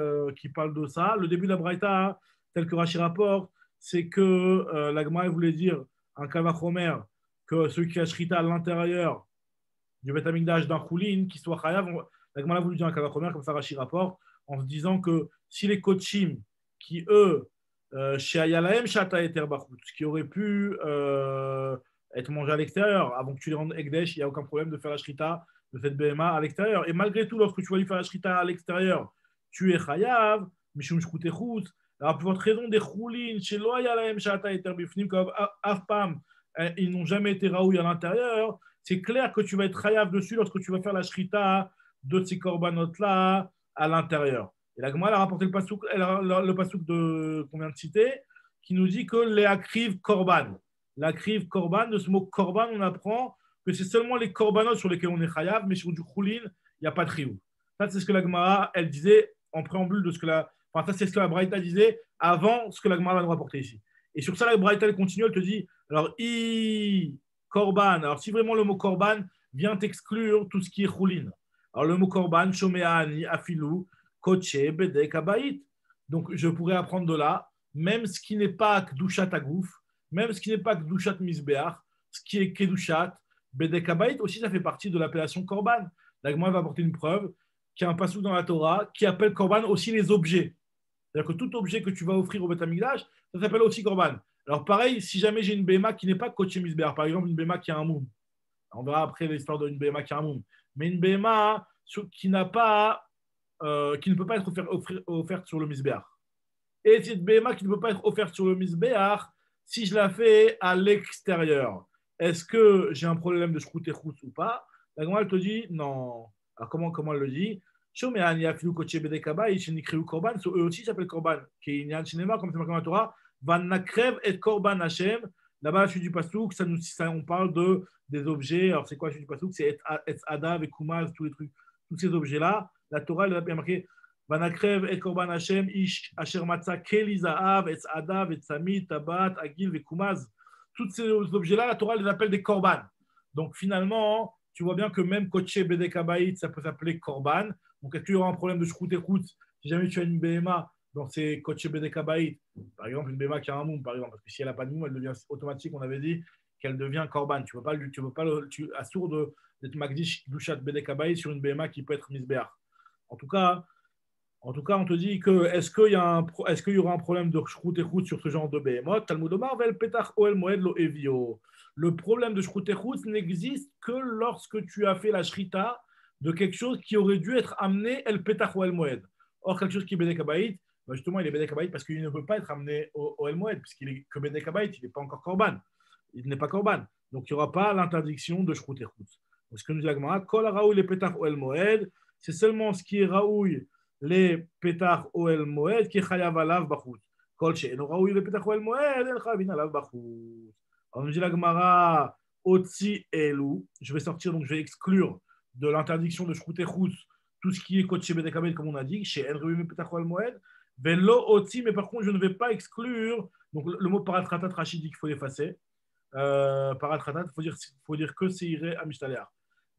parle de ça. Le début de la braïta, tel que Rashi rapporte, c'est que la Gemara voulait dire un kavachomer, que celui qui a shrita à l'intérieur du Beth Amikdash d'un choulin, qui soit chayav. La Gemara voulait dire un kavachomer, comme ça Rashi rapporte, en se disant que si les kochim, qui eux, chez Ayalahem Shata et Terbachut, ce qui aurait pu être mangé à l'extérieur, avant que tu les rendes Ekdesh, il n'y a aucun problème de faire la shrita de cette BMA à l'extérieur. Et malgré tout, lorsque tu vas lui faire la shrita à l'extérieur, tu es chayav, mishum shkutechut. Alors, pour votre raison, des choulines, chez Loyalahem Shata et Terbifnim, comme Afpam, ils n'ont jamais été raouilles à l'intérieur, c'est clair que tu vas être chayav dessus lorsque tu vas faire la shrita de ces korbanot-là à l'intérieur. Et la Gemara a rapporté le pasouk qu'on vient de citer, qui nous dit que les akriv korban. L'akriv korban, de ce mot korban, on apprend que c'est seulement les korbanot sur lesquels on est chayav, mais sur du choulin, il n'y a pas de chiyuv. Ça, c'est ce que la Gemara, elle disait en préambule de ce que ça, c'est ce que la Braïta disait avant ce que la Gemara va nous rapporter ici. Et sur ça, la Braïta, elle continue, elle te dit, alors, korban. Alors, si vraiment le mot korban vient exclure tout ce qui est choulin. Alors, le mot korban, shomeani, afilou, koche, bedek, abaït. Donc, je pourrais apprendre de là, même ce qui n'est pas kdushat agouf, même ce qui n'est pas kdushat misbeach, ce qui est kedushat, bedek, abaït, aussi, ça fait partie de l'appellation korban. La Gemara va apporter une preuve qu'il y a un passage dans la Torah qui appelle korban aussi les objets. C'est-à-dire que tout objet que tu vas offrir au Beth Amikdash, ça s'appelle aussi korban. Alors pareil, si jamais j'ai une béma qui n'est pas koché misbeach, par exemple une béma qui a un moum, on verra après l'histoire d'une béma qui a un moum, mais une béma qui n'a pas, qui ne peut pas être offerte sur le misbeach. Et cette béma qui ne peut pas être offerte sur le misbeach, si je la fais à l'extérieur, est-ce que j'ai un problème de shkut ou pas? La Gemara te dit non. Alors comment elle le dit? Shomean Yafilu Koche Bedekabai, Shenikriu Korban, eux aussi s'appellent Korban. Qui est Inyan Shinema, comme c'est marqué dans la Torah, Van Nakrev et Korban Hashem. Là-bas, la suite du Passouk, on parle des objets. Alors, c'est quoi la suite du Passouk? C'est Et Adav et Kumaz, tous les trucs, tous ces objets-là. La Torah, elle a marqué Van Nakrev et Korban Hashem, Ish Asher Matza, Keli Zahav, Et Adav, Et Samit, Tabat, Agil et Kumaz. Tous ces objets-là, la Torah les appelle des Korban. Donc, finalement, tu vois bien que même Koche Bedekabaït, ça peut s'appeler Korban. Donc, est-ce qu'il y aura un problème de shrout et route si jamais tu as une BMA dans ces Koche Bedekabaït, par exemple, une BMA qui a un moum, par exemple, parce que si elle n'a pas de moum, elle devient automatique, on avait dit qu'elle devient Korban. Tu ne peux pas assourd d'être Magdish Dushat Bedekabaït sur une BMA qui peut être Misbeach. En tout cas, on te dit que est-ce qu'il y aura un problème de shrout et route sur ce genre de BMO? Talmud Omar vel petach oel moed lo evio. Le problème de shrout et route n'existe que lorsque tu as fait la shrita de quelque chose qui aurait dû être amené el petach oel moed. Or, quelque chose qui est bedekabaït, justement, il est bedekabaït parce qu'il ne peut pas être amené au el moed, puisqu'il est que bedekabaït, il n'est pas encore korban. Il n'est pas korban. Donc, il n'y aura pas l'interdiction de shrout et route. Donc, ce que nous dit la Gemara, kol raoui le petach oel moed, c'est seulement ce qui est raoui les pétach oel moed qui chayav alav bachut. Kol she'eno raoui le pétach oel moed el chavin alav bachut. On nous dit la Gemara otsi elu. Je vais sortir, donc je vais exclure de l'interdiction de shrout et route tout ce qui est kodesh bedekabel comme on a dit chez el raoui le pétach oel moed. Velo otsi, mais par contre je ne vais pas exclure. Donc le mot paratratat Rachid dit qu'il faut l'effacer. Paratratat, il faut dire que seiré amishtaléach.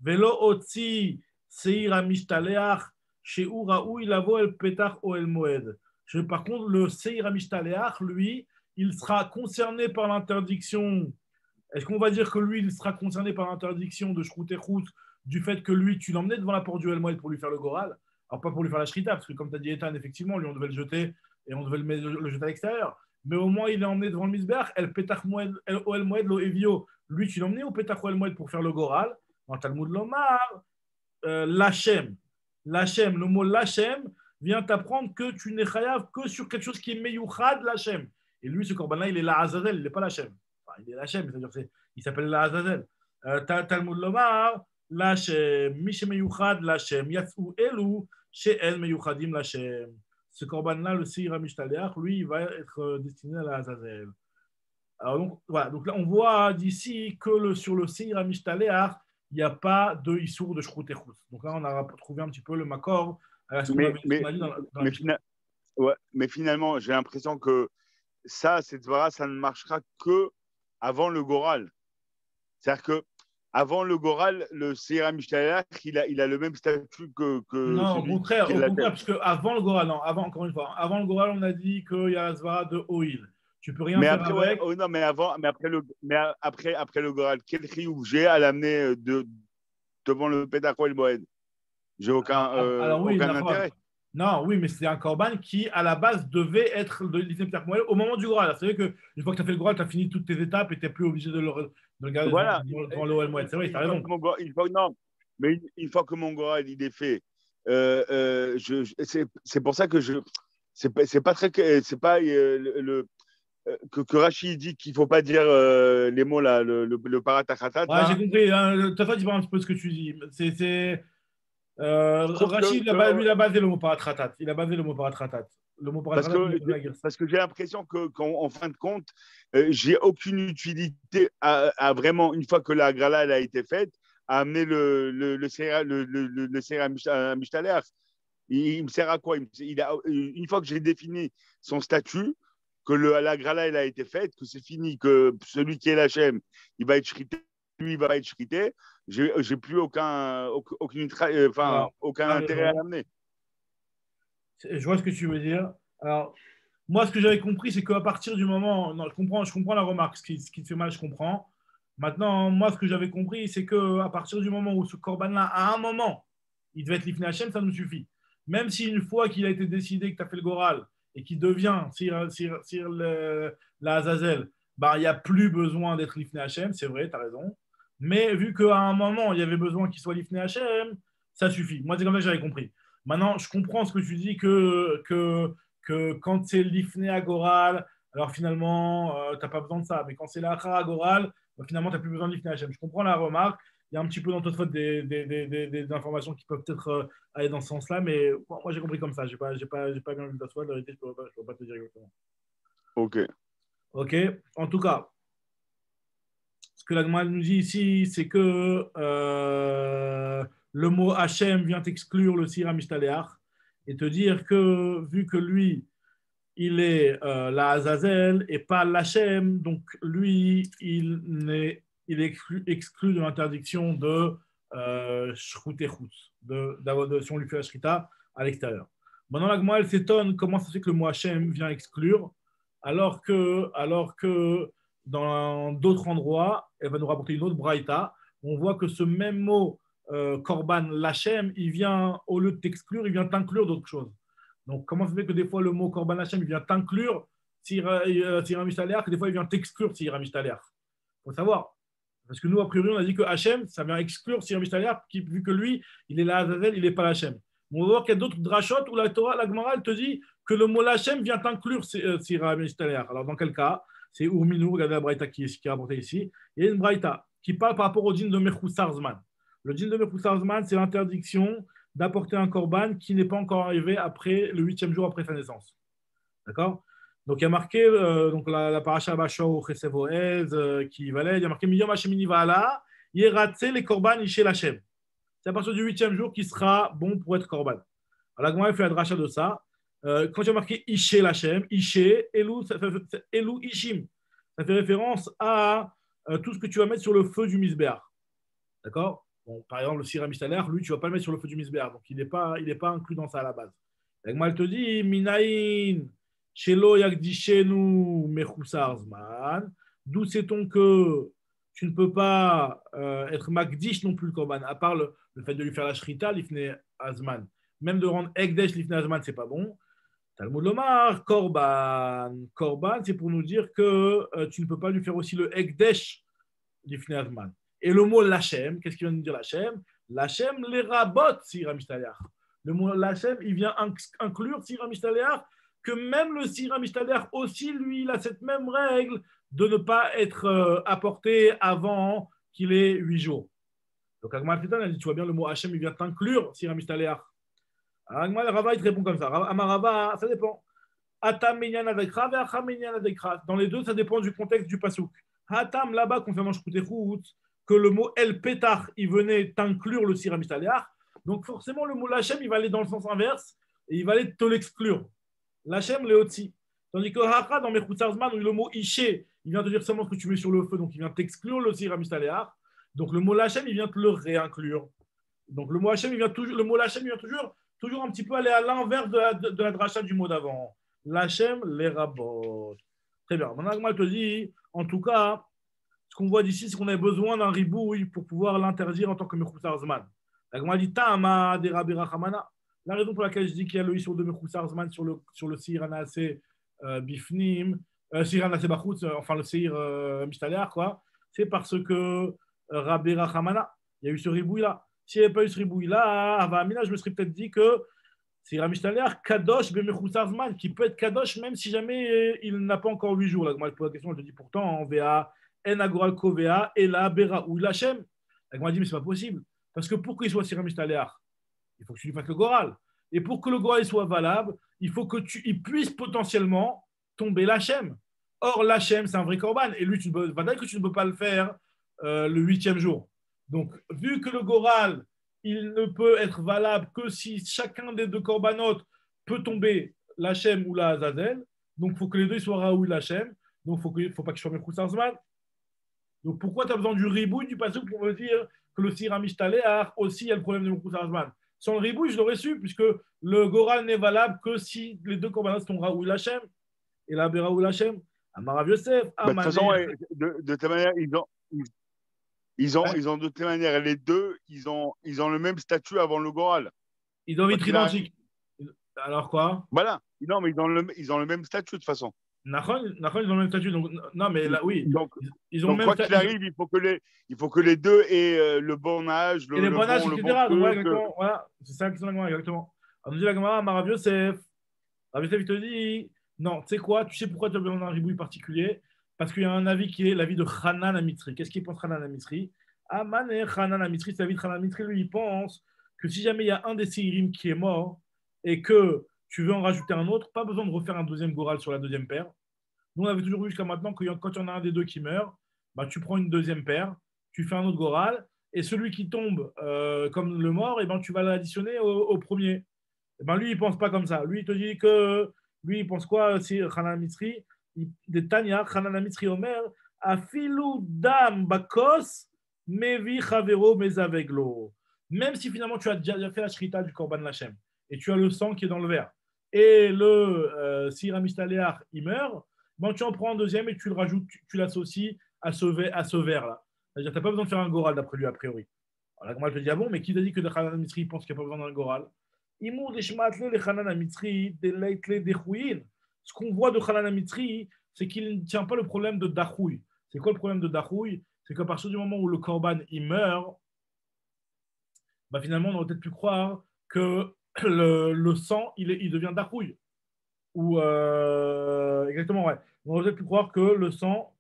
Velo otsi seir amishtaléach. Chez Uraou, il avo el petach o el moed. Par contre, le Seir Amishtaléach, lui, il sera concerné par l'interdiction. Est-ce qu'on va dire que lui, il sera concerné par l'interdiction de Shrout et Chout du fait que lui, tu l'emmenais devant la porte du El Moed pour lui faire le Goral? Alors, pas pour lui faire la Shrita, parce que comme tu as dit, Ethan, effectivement, lui, on devait le jeter et on devait le jeter à l'extérieur. Mais au moins, il est emmené devant le Misbeach, el petach o el moed lo evio. Lui, tu l'emmenais au petach o el moed pour faire le Goral. Dans Talmud Lomar, Lachem. Lachem, le mot Lachem vient t'apprendre que tu n'es chayav que sur quelque chose qui est meyouchad Lachem. Et lui, ce corban-là, il est la Azazel, il n'est pas Lachem. Enfin, il est Lachem, c'est-à-dire il s'appelle la Azazel. Talmud Lomar, Lachem, Mishe meyouchad Lachem, Yatsou Elu, She'el meyouchadim Lachem. Ce corban-là, le Seir Amishtaléach, lui, il va être destiné à la Azazel. Alors, donc, voilà. Donc là, on voit d'ici que sur le Seir Amishtaléach, il n'y a pas de issour de shrout et chout. Donc là, on a trouvé un petit peu le makor à ce qu'on avait dit dans mais finalement, j'ai l'impression que cette vara, ça ne marchera que avant le Goral. C'est-à-dire que avant le Goral, le Seir Amishtaléach, il a le même statut que non, au contraire, parce qu'avant le Goral, encore une fois, avant le Goral, on a dit qu'il y a la svara de Oil. Tu peux rien faire avec. Non, mais après le Goral, quel chiyuv j'ai à l'amener devant le Petach Oel Moed? J'ai aucun intérêt. Non, oui, mais c'est un korban qui, à la base, devait être de l'Isem Petach Moed au moment du Goral. C'est vrai qu'une fois que tu as fait le Goral, tu as fini toutes tes étapes et tu n'es plus obligé de le garder devant l'Oel Moed. C'est vrai, tu as raison. Mais une fois que mon Goral il est fait, c'est pour ça que c'est pas très. C'est pas que Rachid dit qu'il ne faut pas dire les mots là, le paratachatat. Ouais, j'ai compris. Toi, dis pas un petit peu ce que tu dis. Rachid, lui, il a basé le mot paratratat. Il a basé le mot paratratat. Parce que j'ai l'impression qu'en fin de compte, j'ai aucune utilité à vraiment, une fois que la grala elle a été faite, à amener le Seir Amishtaléach. Il me sert à quoi? Une fois que j'ai défini son statut, que la grala elle a été faite, que c'est fini, que celui qui est l'Hachem, il va être shrité, lui il va être shrité, j'ai plus aucun intérêt à l'amener. Je vois ce que tu veux dire. Alors, moi, ce que j'avais compris, c'est qu'à partir du moment… Non, je comprends la remarque. Ce qui te fait mal, je comprends. Maintenant, moi, ce que j'avais compris, c'est qu'à partir du moment où ce korban-là, à un moment, il devait être l'ifné Hachem, ça nous suffit. Même si une fois qu'il a été décidé que tu as fait le Goral et qu'il devient sur la Azazel, il n'y a plus besoin d'être l'ifné Hachem, c'est vrai, tu as raison. Mais vu qu'à un moment, il y avait besoin qu'il soit l'ifné Hachem, ça suffit. Moi, c'est comme ça que j'avais compris. Maintenant, je comprends ce que tu dis que quand c'est l'ifné à Goral, alors finalement, tu n'as pas besoin de ça. Mais quand c'est l'achar à Goral, finalement, tu n'as plus besoin de l'ifné Hachem. Je comprends la remarque. il y a un petit peu dans toute faute des informations qui peuvent peut-être aller dans ce sens-là, mais bon, moi j'ai compris comme ça. J'ai pas bien vu Tosfot, la vérité, je peux pas te dire exactement. Ok. Ok. En tout cas, ce que la Gemara nous dit ici, c'est que le mot Hachem vient exclure le Sira Mishtaléach et te dire que vu que lui, il est la Azazel et pas l'Hachem, donc lui, il est exclu de l'interdiction de Shrut et Chutz, si on lui fait la Shrita à l'extérieur. Maintenant, la Gemara, elle s'étonne comment ça fait que le mot Hachem vient exclure, alors que dans d'autres endroits, elle va nous rapporter une autre braïta. On voit que ce même mot Korban Lachem, il vient, au lieu de t'exclure, il vient t'inclure d'autres choses. Donc, comment ça fait que des fois le mot Korban Lachem, il vient t'inclure Sira Mishtaléach, que des fois il vient t'exclure Sira Mishtaléach. Il faut savoir. Parce que nous, a priori, on a dit que Hachem, ça vient exclure Sira Mishtaléach, vu que lui, il est la Azazel, il n'est pas Hachem. On va voir qu'il y a d'autres drachot où la Torah, la Gemara, elle te dit que le mot Lachem vient inclure Sira Mishtaléach. Alors, dans quel cas? C'est Urminou, regardez la braïta qui est rapportée ici. Il y a une braïta qui parle par rapport au dîn de Mechoussar Zman. Le dîn de Mechoussar Zman, c'est l'interdiction d'apporter un korban qui n'est pas encore arrivé après le 8e jour après sa naissance. D'accord? Donc, il y a marqué donc la paracha Bachor Chesevoez qui valait, il y a marqué Miyom Hashemini Vaala, Yeratse les korban Ishe Lachem. C'est à partir du 8e jour qui sera bon pour être korban. Alors, la Gemara fait la dracha de ça. Quand il y a marqué Ishe Lachem, Ishe, Elou Ishim, ça fait référence à tout ce que tu vas mettre sur le feu du misbéach. D'accord? Bon, par exemple, le Sira Mishtaléach, lui, tu ne vas pas le mettre sur le feu du misbéach, donc il n'est pas inclus dans ça à la base. Et moi, elle te dit Minaïn, Shelo Yagdishenu Mechoussar Zman, d'où sait-on que tu ne peux pas être Magdish non plus le Korban, à part le fait de lui faire la Shrita, l'Ifne Azman. Même de rendre Egdesh, l'Ifne Azman, c'est pas bon. Talmud Lomar, Korban. Korban, c'est pour nous dire que tu ne peux pas lui faire aussi le Egdesh, l'Ifne Azman. Et le mot Lachem, qu'est-ce qu'il vient de dire Lachem? Lachem, les rabots, Sira Mishtaléach. Le mot Lachem, il vient inclure Sira Mishtaléach, que même le Sira Mishtaléach aussi, lui, il a cette même règle de ne pas être apporté avant qu'il ait 8 jours. Donc Agma Fitan, elle dit, tu vois bien, le mot Hachem, il vient inclure Sira Mishtaléach. Agma Rava, il te répond comme ça. Amarava, ça dépend. Atam Minyan Adekra, Ve'acham Minyan Adekra. Dans les deux, ça dépend du contexte du pasouk. Atam, là-bas, concernant Shkutechut, que le mot El Petar, il venait t'inclure le Sira Mishtaléach. Donc forcément, le mot Lachem, il va aller dans le sens inverse et il va aller te l'exclure. Lachem, Léotzi. Tandis que Hara, dans Mechoussar Zman, où le mot Ishe, il vient te dire seulement ce que tu mets sur le feu, donc il vient t'exclure le Sira Mishtaléach. Donc le mot Lachem, il vient te le réinclure. Donc le mot Lachem, il vient toujours un petit peu aller à l'inverse de la dracha du mot d'avant. Lachem, les rabots. Très bien. Maintenant, je te dis, en tout cas, ce qu'on voit d'ici, c'est qu'on a besoin d'un ribouille pour pouvoir l'interdire en tant que Mechoussar Zman. La Gemara dit Tama de Rabbi Rachamana. La raison pour laquelle je dis qu'il y a le issur de Mechoussar Zman sur le Seir Anasé Bifnim, Seir Anasé Bachutz, enfin le Seir Mishtaléach, quoi, c'est parce que Rabbi Rachamana, il y a eu ce ribouille-là. S'il n'y avait pas eu ce ribouille-là, à Amina, je me serais peut-être dit que Seir Mishtaléach, Kadosh be Mechoussar Zman, qui peut être Kadosh même si jamais il n'a pas encore 8 jours. La Gemara pose la question, je te dis pourtant en VA. En agoral kovea et la bera ou lachem. La Gemara dit mais c'est pas possible parce que pour qu'il soit Sira Mishtaléach, il faut que tu lui fasses le goral et pour que le goral soit valable, il faut que il puisse potentiellement tomber lachem. Or lachem c'est un vrai korban et lui tu ne peux pas le faire le 8e jour. Donc vu que le goral il ne peut être valable que si chacun des deux korbanot peut tomber lachem ou la azazel, donc il faut que les deux soient raoul lachem. Donc il ne faut pas qu'il soit Mechoussar Zman. Donc, pourquoi tu as besoin du ribouille du passage pour me dire que le Sira Mishtaléach aussi il y a le problème de Mechoussar Zman? Sans le ribouille, je l'aurais su, puisque le Goral n'est valable que si les deux korbanos sont Raoul Hachem et la Raoul Hachem. Amarav Yosef, de toute façon, de toute manière, ils ont de toute manière, les deux, ils ont le même statut avant le Goral. Ils doivent être identiques. Alors quoi? Voilà. Non, mais ils ont le même statut de toute façon. Nachon, ils ont le même statut. Donc, non, mais là, oui. Donc, ils ont donc quoi qu'il arrive, il faut que les deux aient le bon âge, le bon âge, etc. Bon ouais, exactement. Voilà, c'est ça qui sont la exactement. On nous dit la Gemara, Marav Yosef. Rav Yosef, il te dit, non, tu sais quoi, tu sais pourquoi tu as besoin d'un ribouille particulier? Parce qu'il y a un avis qui est l'avis de Hanan Amitri. Qu'est-ce qu'il pense Hanan Amitri? Amane Hanan Amitri, David Hanan Amitri, lui, il pense que si jamais il y a un des Séirim qui est mort et que tu veux en rajouter un autre, pas besoin de refaire un deuxième Goral sur la deuxième paire. Nous, on avait toujours vu jusqu'à maintenant que quand il y en a un des deux qui meurt, bah, tu prends une deuxième paire, tu fais un autre Goral, et celui qui tombe comme le mort, et ben, tu vas l'additionner au premier. Et ben, lui, il ne pense pas comme ça. Lui, il te dit que. Lui, il pense quoi? C'est Hanan Mitri. Des Tanya, Hanan Mitri Omer, Afilu Dam Bakos, Mevi Chavero Mezaveglo. Même si finalement tu as déjà fait la shrita du Korban Lachem, et tu as le sang qui est dans le verre, et le Sira Mishtaléach, il meurt, ben, tu en prends un deuxième et tu le rajoutes, tu l'associes à ce verre-là. C'est-à-dire que tu n'as pas besoin de faire un goral d'après lui, a priori. Alors, comment je te dis, ah bon, mais qui t'a dit que le Hanan Mitri pense qu'il n'y a pas besoin d'un goral? Ce qu'on voit de Hanan Amitri, c'est qu'il ne tient pas le problème de Dachouï. C'est quoi le problème de Dachouï? C'est qu'à partir du moment où le Korban il meurt, bah finalement, on aurait peut-être pu croire que le sang il devient Dachouï. Ou exactement, ouais. On aurait peut-être pu croire que le sang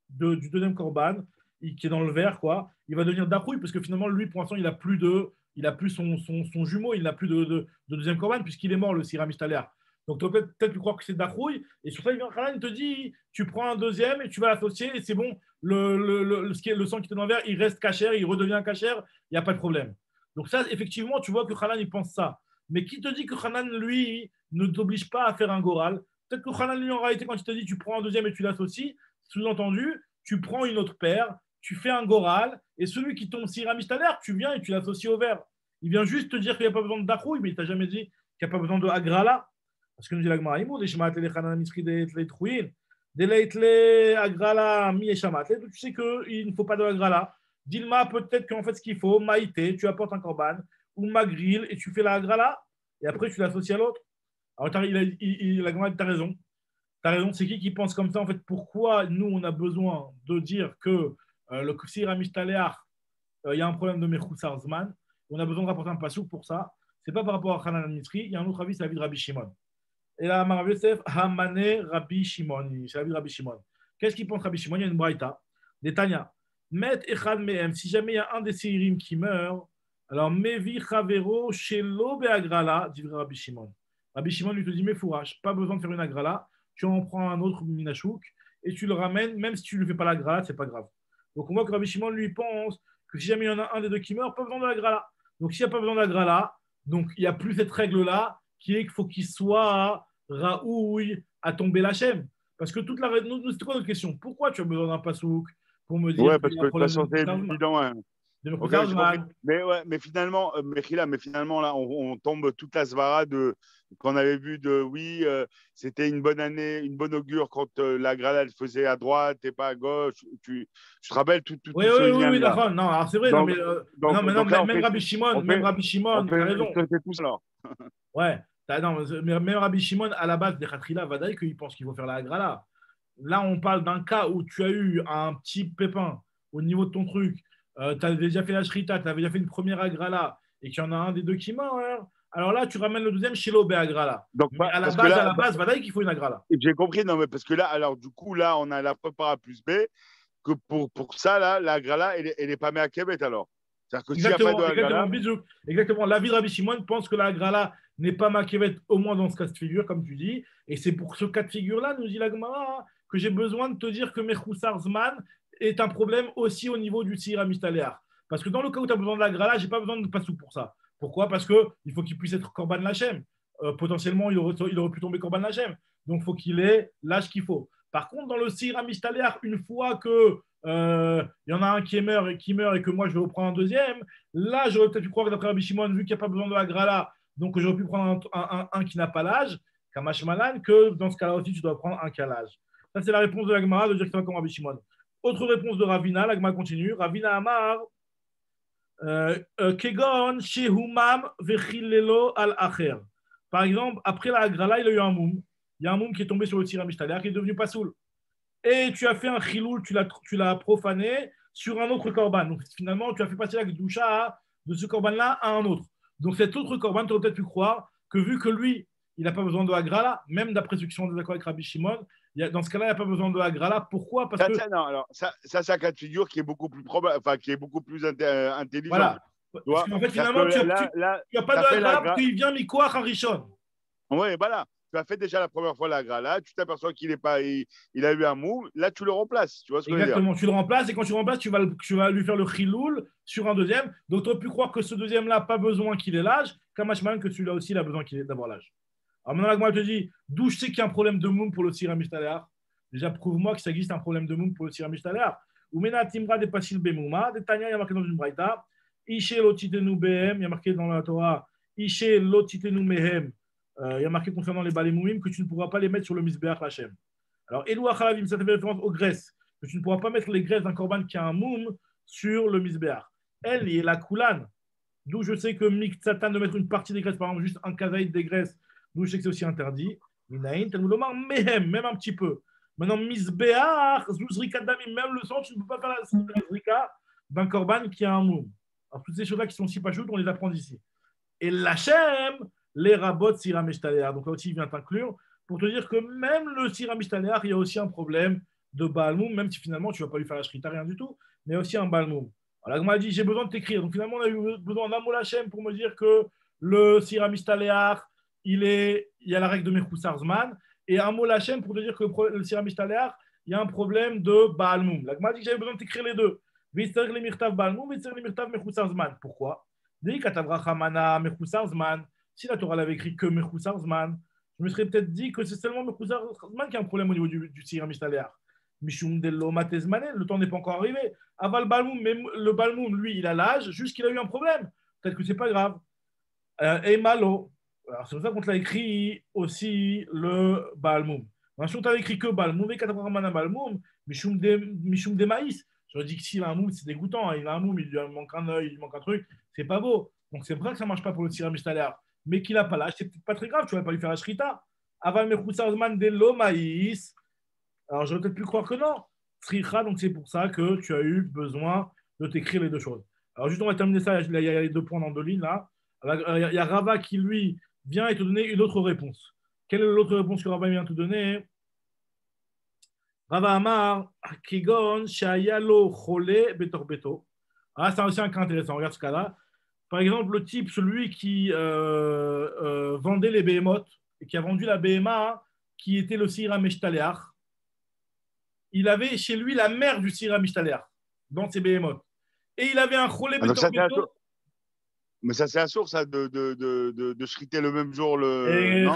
du deuxième Korban, qui est dans le verre, quoi, il va devenir Dachouï, parce que finalement, lui, pour l'instant, il n'a plus son jumeau, il n'a plus de deuxième Korban, puisqu'il est mort, le Sira Mishtaler. Donc, tu vas peut-être croire que c'est Dachouï, et sur ça, il te dit, tu prends un deuxième et tu vas l'associer, et c'est bon, le sang qui était dans le verre, il reste cachère, il redevient cachère, il n'y a pas de problème. Donc, ça, effectivement, tu vois que Hanan, il pense ça. Mais qui te dit que Hanan, lui, ne t'oblige pas à faire un goral? Peut-être que Hanan, lui, en réalité, quand il te dit, tu prends un deuxième et tu l'associes, sous-entendu, tu prends une autre paire, tu fais un goral, et celui qui tombe Sira Mishtaler, tu viens et tu l'associes au verre. Il vient juste te dire qu'il n'y a pas besoin de Dachouï, mais il ne t'a jamais dit qu'il n'y a pas besoin de Agrala. Parce que nous dit la Gemara, tu sais qu'il ne faut pas de Agrala. Dilma, peut-être qu'en fait, ce qu'il faut, Maïté, tu apportes un korban, ou Magril, et tu fais la Agrala, et après tu l'associes à l'autre. Alors, la Gemara, tu as raison. Tu as raison, c'est qui pense comme ça? En fait, pourquoi nous, on a besoin de dire que le Sira Mishtaléach, il y a un problème de Mechoussar Zman, on a besoin de rapporter un passouk pour ça. Ce n'est pas par rapport à Hanan Mitri, il y a un autre avis, c'est l'avis de Rabbi Shimon. Et là, Rav Yosef, Hamane Rabbi Shimon, c'est l'avis de Rabbi Shimon. Qu'est-ce qu'il pense Rabbi Shimon? Il y a une braïta, des Tanya. Met Echad Mehem, si jamais il y a un des Seirim qui meurt, alors Mevi Chavero Shelo Beagrala, dit Rabbi Shimon. Rabbi Shimon lui te dit, mais fourrage, pas besoin de faire une agrala, tu en prends un autre minachouk et tu le ramènes, même si tu ne le fais pas la grala, c'est pas grave. Donc on voit que Rabbi Shimon lui pense que si jamais il y en a un des deux qui meurt, pas besoin de la grala. Donc s'il n'y a pas besoin de la grala, donc il n'y a plus cette règle-là qui est qu'il faut qu'il soit raouille à tomber la chème. Parce que toute la nous, c'était quoi notre question? Pourquoi tu as besoin d'un pasouk pour me dire? Ouais, parce que de toute façon, c'est évident. Hein. Okay, mais finalement, mais finalement, là, on tombe toute la svara qu'on avait vu de oui, c'était une bonne année, une bonne augure quand la grala elle faisait à droite et pas à gauche. Tu te rappelles tout oui, d'accord. Non, alors c'est vrai. Donc, même Rabbi Shimon, t'as raison. C'est tout ça. Ouais. Non, mais même Rabbi Shimon, à la base des Khatrila, Vadaï, qu'il pense qu'il faut faire la grala. Là, on parle d'un cas où tu as eu un petit pépin au niveau de ton truc. Tu avais déjà fait la shrita, tu avais déjà fait une première agrala et qu'il y en a un des deux qui meurt, hein. Alors là, tu ramènes le deuxième chez l'obé agrala. Donc, mais à la base, Vadaï qu'il faut une agrala. J'ai compris, non, mais parce que là, alors du coup, là, on a la prépara plus B, que pour ça, là, l'agrala, elle n'est pas mise à Québec alors. C'est-à-dire que exactement. L'avis de Rabbi Shimon pense que l'agrala n'est pas makévet, au moins dans ce cas de figure, comme tu dis. Et c'est pour ce cas de figure-là, nous dit la Gemara, que j'ai besoin de te dire que Mechoussar Zman est un problème aussi au niveau du Sira Mishtaléach. Parce que dans le cas où tu as besoin de la grala, je n'ai pas besoin de passouk pour ça. Pourquoi? Parce qu'il faut qu'il puisse être Korban Lachem. Potentiellement, il aurait pu tomber Korban Lachem. Donc, il faut qu'il ait l'âge qu'il faut. Par contre, dans le Sira Mishtaléach, une fois que y en a un qui meurt et que moi, je vais reprendre un deuxième, là, j'aurais peut-être pu croire que d'après Rabbi Shimon, vu qu'il n'y a pas besoin de la grala, donc j'aurais pu prendre un qui n'a pas l'âge, Kamash Malan, que dans ce cas-là aussi, tu dois prendre un qui a l'âge. Ça, c'est la réponse de la Gemara de dire que c'est comme Rabbi Shimon. Autre réponse de Ravina, la Gemara continue. Ravina Amar, Kegon Shehumam Vechilelo al Acher. Par exemple, après la Agrala, il a eu un moum. Il y a un moum qui est tombé sur le Sira Mishtaléach qui est devenu pasoul. Et tu as fait un chiloul, tu l'as profané sur un autre korban. Donc finalement, tu as fait passer la doucha de ce korban-là à un autre. Donc cet autre korban, tu aurais peut-être pu croire que vu que lui, il n'a pas besoin de agrala, même d'après ceux qui sont en désaccord avec Rabbi Shimon, Dans ce cas-là, il n'y a pas besoin de Agrala. Pourquoi? Parce que. Non, alors, ça c'est un cas de figure qui est beaucoup plus probable, enfin, qui est beaucoup plus intelligent. Voilà. Parce qu'en fait, finalement, tu n'as pas de Agrala parce qu'il vient Mikoach Harishon. Oui, voilà. Tu as fait déjà la première fois la grala, tu t'aperçois qu'il a eu un mou, là tu le remplaces. Tu vois ce que je veux dire? Exactement, tu le remplaces et quand tu le remplaces, tu vas lui faire le chiloul sur un deuxième. Donc tu aurais pu croire que ce deuxième-là, pas besoin qu'il ait l'âge, Kamashman, que celui-là aussi, il a besoin d'avoir l'âge. Alors maintenant, la Gemara te dit, d'où je sais qu'il y a un problème de moum pour le Sira Mishtaléar? Déjà, prouve-moi que ça existe un problème de moum pour le Sira Mishtaléar. Ou Mena Timra de Pasil Bemouma, de Tanya, il y a marqué dans une braïta, Ishe Lotitenu Behem, il y a marqué dans la Torah, Ishe Lotitenu Mehem. Il y a marqué concernant les balémoumim que tu ne pourras pas les mettre sur le misbeach Hachem. Alors, Eloua Chalavim, ça fait référence aux graisses, que tu ne pourras pas mettre les graisses d'un korban qui a un moum sur le misbeach. Elle, il est la koulan, d'où je sais que Miksatan de mettre une partie des graisses, par exemple, juste un kazaïd des graisses, d'où je sais que c'est aussi interdit. Minaïn, Talmudomar, Mehem, même un petit peu. Maintenant, misbeach, Zuzrika Damim, même le sang, tu ne peux pas faire la zrika d'un korban qui a un moum. Alors, toutes ces choses-là qui sont si pachoutes, on les apprend ici. Et l'Hachem, les rabots Sira Mishtaléar. Donc là aussi, il vient t'inclure pour te dire que même le Sira Mishtaléar, il y a aussi un problème de Balmoum, même si finalement, tu ne vas pas lui faire la Shrita, rien du tout, mais aussi un Balmoum. Alors, on m'a dit, j'ai besoin de t'écrire. Donc finalement, on a eu besoin d'un mot Hachem pour me dire que le Sira Mishtaléar, il y a la règle de Mechoussar Zman, et un mot Hachem pour te dire que le Sira Mishtaléar, il y a un problème de Balmoum. Là, on m'a dit que j'avais besoin de t'écrire les deux. Vister le Mirtav Balmoum, Vister le Mirtav Mechoussar Zman. Pourquoi? Si la Torah l'avait écrit que Mechoussar Zman, je me serais peut-être dit que c'est seulement Mechoussar Zman qui a un problème au niveau du Sira Mishtaléar. Mishum Dello Matezmanen, le temps n'est pas encore arrivé. Aval Balmoum, mais le Balmoum, lui, il a l'âge, juste qu'il a eu un problème. Peut-être que c'est pas grave. Et Malo, alors c'est pour ça qu'on te l'a écrit aussi le Balmoum. Si on t'avait écrit que Balmoum, et Katamana Balmoum, Mishum de Maïs, j'aurais dit que s'il a un moum, c'est dégoûtant. Il a un moum, il lui manque un œil, il lui manque un truc, c'est pas beau. Donc c'est vrai que ça marche pas pour le Sira Mishtaléar. Mais qu'il n'a pas l'âge, c'est peut-être pas très grave, tu vas pas lui faire la shrita. Aval Mechoussar Zman de l'Omaïs. Alors j'aurais peut-être pu croire que non. Sricha, donc c'est pour ça que tu as eu besoin de t'écrire les deux choses. Alors juste on va terminer ça, il y a les deux points dans deux lignes là. Alors, il y a Rava qui lui vient et te donner une autre réponse. Quelle est l'autre réponse que Rava vient te donner? Rava Amar, Kigon, Shayalo, Chole, Betor Beto. Ah, c'est aussi un cas intéressant, regarde ce cas-là. Par exemple, le type, celui qui vendait les behemoths et qui a vendu la BMA, qui était le Sira Mishtaléar, il avait chez lui la mère du Sira Mishtaléar dans ses behemoths. Et il avait un cholé Betor Beto. Mais ça, c'est à source ça, de shriter le même jour. Le...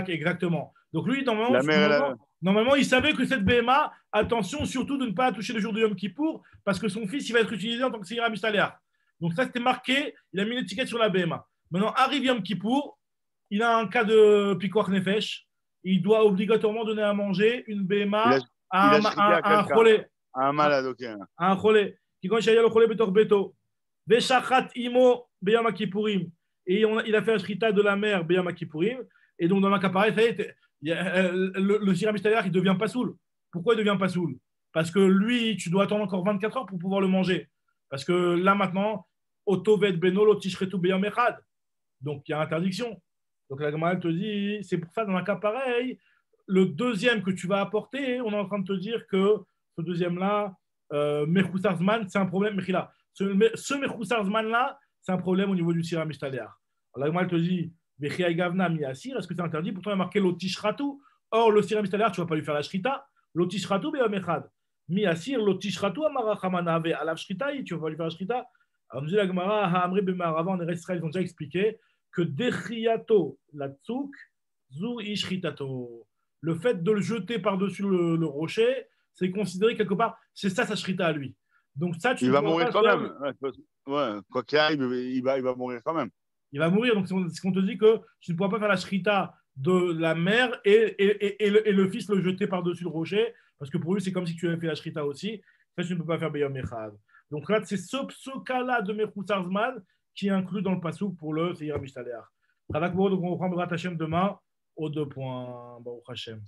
Exactement. Donc lui, normalement, il savait que cette BMA, attention surtout de ne pas toucher le jour de Yom Kippour, parce que son fils, il va être utilisé en tant que Sira Mishtaléar. Donc ça, c'était marqué, il a mis une étiquette sur la BMA. Maintenant, arrive Yom Kippour, il a un cas de Pikuach Nefesh, il doit obligatoirement donner à manger une BMA à un cholé. À un malade, ok. À un cholé. Qui quand il y a le cholé Betor Beto. Veshachat Imo Beyam Kippourim. Et il a fait un shrita de la mère Beyam Kippourim. Et donc, dans le cas pareil, le Sira Mishtaléar, il devient pas soul. Pourquoi il devient pas soul? Parce que lui, tu dois attendre encore 24 heures pour pouvoir le manger. Parce que là, maintenant, Otovet Benolo Tishretu Beyam Echad. Donc, il y a interdiction. Donc, la Gemara te dit, c'est pour ça, dans un cas pareil, le deuxième que tu vas apporter, on est en train de te dire que ce deuxième-là, Mechoussar Zman, c'est un problème. Ce Mechoussar Zman-là, c'est un problème au niveau du Sira Mishtaléar. Alors, la Gemara te dit, est-ce que c'est interdit? Pourtant, il y a marqué l'Otishratu. Or, le Sira Mishtaléar, tu ne vas pas lui faire la Shrita. L'Otishratu, Beyam Echad. Miasir, l'Otishratu, Amarachamana, Alav Shritaï, tu ne vas pas lui faire la Shrita. Alors, nous dit la Gemara, Haamri Bemarava, en Israël, ils ont déjà expliqué que Dechiato, la Tzouk, Zur Ishritato. Le fait de le jeter par-dessus le rocher, c'est considéré quelque part, c'est ça sa Shrita à lui. Donc, ça, il va mourir quand même. Ouais, quoi qu'il arrive, il va mourir quand même. Il va mourir. Donc, c'est qu'on te dit que tu ne pourras pas faire la shrita de la mère et le fils le jeter par-dessus le rocher, parce que pour lui, c'est comme si tu avais fait la shrita aussi. Ça, tu ne peux pas faire Beyom Echad. Donc là, c'est ce cas-là de Mechoussar Zman qui est inclus dans le pasouk pour le Sira Mishtaléar. Donc, on reprendra Hachem demain aux 2 points. Baruch Hashem.